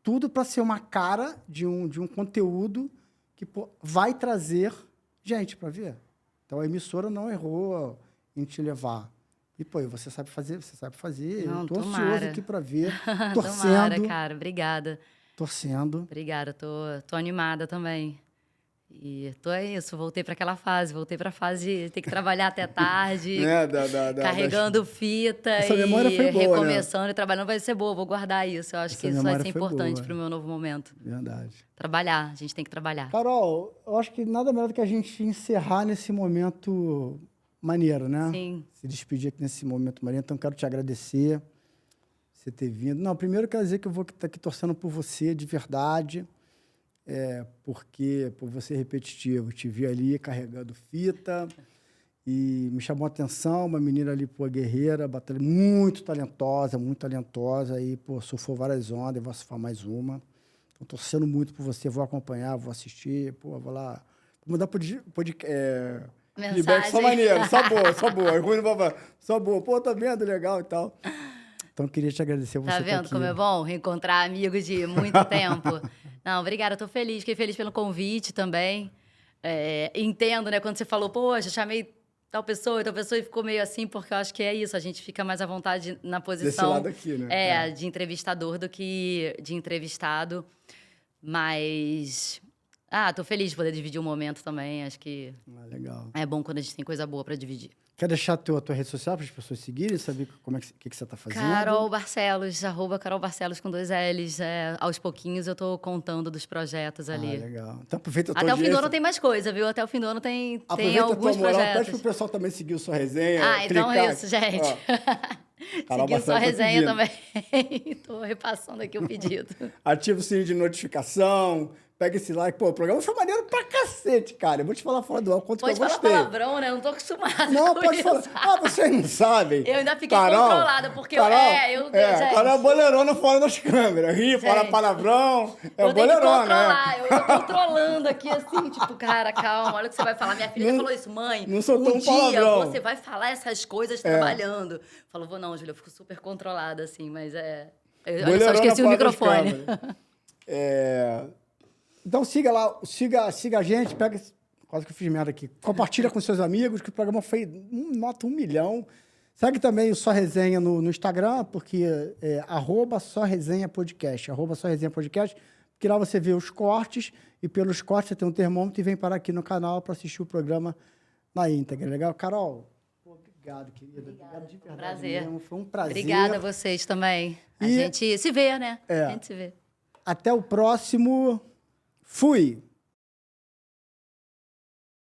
Speaker 1: tudo para ser uma cara de um conteúdo que vai trazer gente para ver. Então, a emissora não errou em te levar. E, você sabe fazer.
Speaker 2: Não,
Speaker 1: eu tô
Speaker 2: tomara.
Speaker 1: ansioso aqui para ver, torcendo.
Speaker 2: Tomara, cara. Obrigada.
Speaker 1: Torcendo.
Speaker 2: Obrigada. Tô animada também. E isso, voltei para aquela fase, voltei para a fase de ter que trabalhar até tarde, carregando fita
Speaker 1: Essa
Speaker 2: e
Speaker 1: memória foi boa,
Speaker 2: recomeçando, né? E trabalhando. Vai ser boa, vou guardar isso. Eu acho que isso vai ser importante para o meu novo momento.
Speaker 1: Verdade.
Speaker 2: Trabalhar, a gente tem que trabalhar.
Speaker 1: Carol, eu acho que nada melhor do que a gente encerrar nesse momento maneiro, né?
Speaker 2: Sim.
Speaker 1: Se despedir aqui nesse momento maneiro. Então, quero te agradecer por você ter vindo. Não, primeiro eu quero dizer que eu vou estar aqui torcendo por você, de verdade. Porque, por você repetitivo, te vi ali carregando fita e me chamou a atenção, uma menina ali, guerreira, batalha, muito talentosa, e, surfou várias ondas, e vou surfar mais uma. Estou torcendo muito por você, vou acompanhar, vou assistir, vou lá. Vou mandar feedback, só maneiro, só boa. Ruim não vai falar, só boa. Pô, tá vendo, legal e tal. Então, eu queria te agradecer.
Speaker 2: Tá vendo como é bom reencontrar amigos de muito tempo? Não, obrigada, tô feliz. Fiquei feliz pelo convite também. Entendo, né, quando você falou, poxa, chamei tal pessoa e ficou meio assim, porque eu acho que é isso, a gente fica mais à vontade na posição...
Speaker 1: Desse lado aqui, né?
Speaker 2: De entrevistador do que de entrevistado. Mas... tô feliz de poder dividir um momento também, acho que...
Speaker 1: legal.
Speaker 2: É bom quando a gente tem coisa boa para dividir.
Speaker 1: Quer deixar a tua rede social para as pessoas seguirem, saber que você está fazendo?
Speaker 2: Carol Barcelos, @Carol Barcelos com 2 L's. Aos pouquinhos eu tô contando dos projetos ali.
Speaker 1: Legal. Então aproveita a tua
Speaker 2: Até
Speaker 1: audiência.
Speaker 2: o fim do ano tem mais coisa, viu? Até o fim do ano tem
Speaker 1: aproveita
Speaker 2: alguns
Speaker 1: a tua moral,
Speaker 2: projetos.
Speaker 1: pede pro pessoal também seguir o Sua Resenha.
Speaker 2: Então
Speaker 1: clicar.
Speaker 2: é isso, gente. Seguir o Sua Resenha também. Tô repassando aqui o pedido.
Speaker 1: Ativa o sininho de notificação. Pega esse like. Pô, o programa foi maneiro pra cacete, cara. Eu vou te falar fora do ar quanto que eu gostei.
Speaker 2: Pode falar palavrão, né? Eu não tô acostumada
Speaker 1: Não,
Speaker 2: com
Speaker 1: pode
Speaker 2: isso.
Speaker 1: falar. Vocês não sabem.
Speaker 2: Eu ainda fiquei
Speaker 1: Carol,
Speaker 2: controlada, porque gente.
Speaker 1: Carol é boleirona fora das câmeras. Ri, fala palavrão. É boleirona,
Speaker 2: né? Eu tô controlando aqui, assim, tipo, cara, calma, olha o que você vai falar. Minha filha falou isso, mãe.
Speaker 1: Não soltou um palavrão.
Speaker 2: Você vai falar essas coisas trabalhando. Falou, não, Júlia, eu fico super controlada, assim, mas eu só esqueci o microfone.
Speaker 1: Então siga lá, siga a gente, quase que eu fiz merda aqui. Compartilha com seus amigos, que o programa foi nota 1 milhão. Segue também o Só Resenha no Instagram, porque @Só Resenha Podcast, @Só Resenha Podcast, porque lá você vê os cortes, e pelos cortes você tem um termômetro e vem parar aqui no canal para assistir o programa na íntegra. Legal? Carol, obrigado, querida. Obrigado de verdade.
Speaker 2: Prazer.
Speaker 1: Mesmo. Foi um prazer.
Speaker 2: Obrigada a vocês também. A gente se vê, né? A gente se vê.
Speaker 1: Até o próximo. Fui!